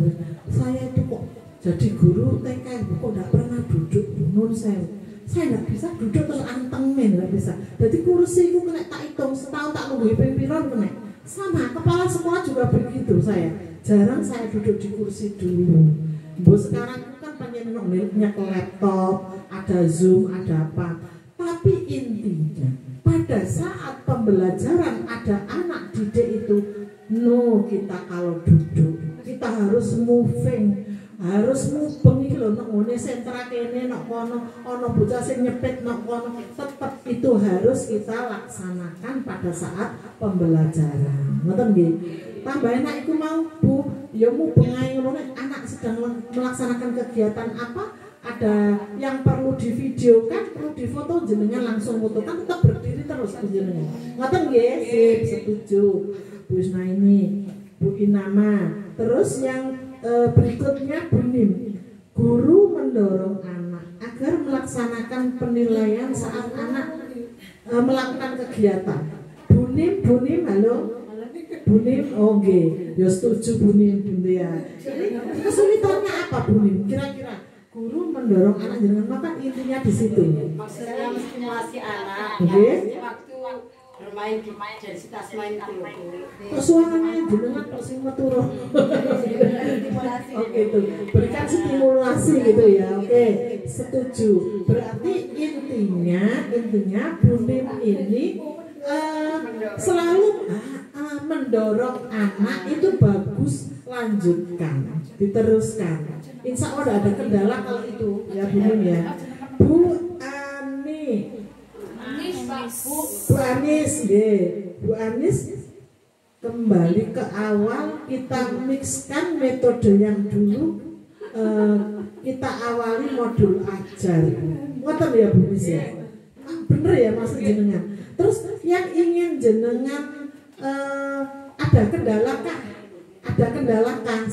Speaker 6: saya itu kok jadi guru TK kok tidak pernah duduk nun saya nggak bisa duduk terus antengin, nggak bisa. Jadi kursi itu kena tak hitung setahun tak nunggu pimpinan kena. Sama kepala sekolah juga begitu saya. Jarang saya duduk di kursi dulu. Bu sekarang kan penyenangnya ke laptop, ada Zoom, ada apa. Tapi intinya pada saat pembelajaran ada anak didik itu kita kalau duduk kita harus moving. Harus mubeng iki lho nek ngene sentra kene nek kono ana bocah sing nyepit nek kono, tetep itu harus kita laksanakan pada saat pembelajaran. Ngoten nggih. Tambah enak iku mau Bu, ya mubeng ae ngono nek anak sedang melaksanakan kegiatan apa, ada yang perlu divideokan, perlu difoto jenengan langsung foto kan tetap berdiri terus jenengan. Ngoten nggih? Sip, setuju. Bu Isna ini, Bu Inama. Terus yang berikutnya Bu Nim, guru mendorong anak agar melaksanakan melaksanakan penilaian saat anak melakukan kegiatan. Bunim, halo. Bunim, oke, ya setuju Bunim, ya. Jadi kesulitannya apa Bunim? Kira-kira guru mendorong anak jenengan makan intinya di situ.
Speaker 1: Maksudnya menstimulasi anak waktu bermain di intensitas main itu.
Speaker 6: Persuangannya jenengan kok sing metu roh. Oke itu, berikan stimulasi gitu ya. Oke, setuju. Berarti intinya Bunim ini selalu mendorong anak itu bagus, lanjutkan, diteruskan. Insya Allah ada kendala kalau itu ya Bunim ya. Bu Anis, kembali ke awal, kita mixkan metode yang dulu, kita awali modul ajar. Ngoten ya Bu Nis ya. Bener ya maksud jenengan. Terus yang ingin jenengan ada kendala kah? Ada kendala kan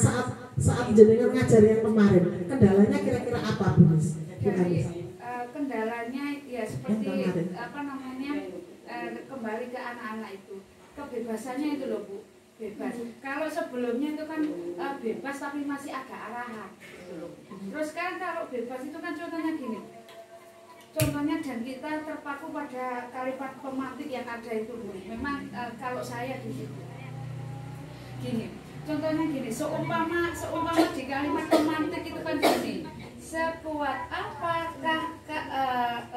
Speaker 6: saat jenengan ngajar yang kemarin? Kendalanya kira-kira apa Bu Nis?
Speaker 10: Kendalanya ya seperti apa namanya, kembali ke anak-anak itu kebebasannya itu loh Bu, bebas. Kalau sebelumnya itu kan bebas tapi masih agak arahan. Terus kan kalau bebas itu kan contohnya gini, contohnya dan kita terpaku pada kalimat pemantik yang ada itu Bu. Memang kalau saya di situ gini, contohnya gini, seumpama di kalimat pemantik itu kan gini, sekuat apakah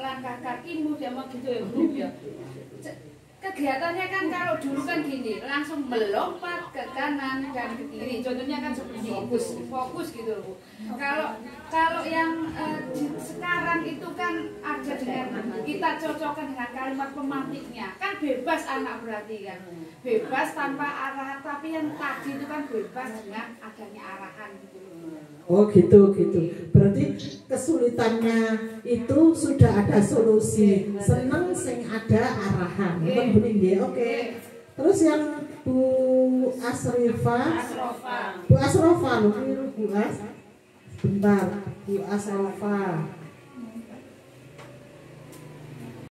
Speaker 10: langkah kakimu, dia mau gitu ya Bu ya. Kegiatannya kan kalau dulu kan gini, langsung melompat ke kanan dan ke kiri. Contohnya kan seperti fokus gitu loh Bu. Kalau yang sekarang itu kan ada dengan kita cocokkan dengan kalimat pemantiknya. Kan bebas anak berarti kan. Bebas tanpa arahan, tapi yang tadi itu kan bebas dengan adanya arahan gitu loh.
Speaker 6: Oh gitu. Berarti kesulitannya itu sudah ada solusi. Seneng sing ada arahan. Itu bening ya. Oke. Terus yang Bu Asrofa loh, Bu As. Bentar, Bu Asrofa.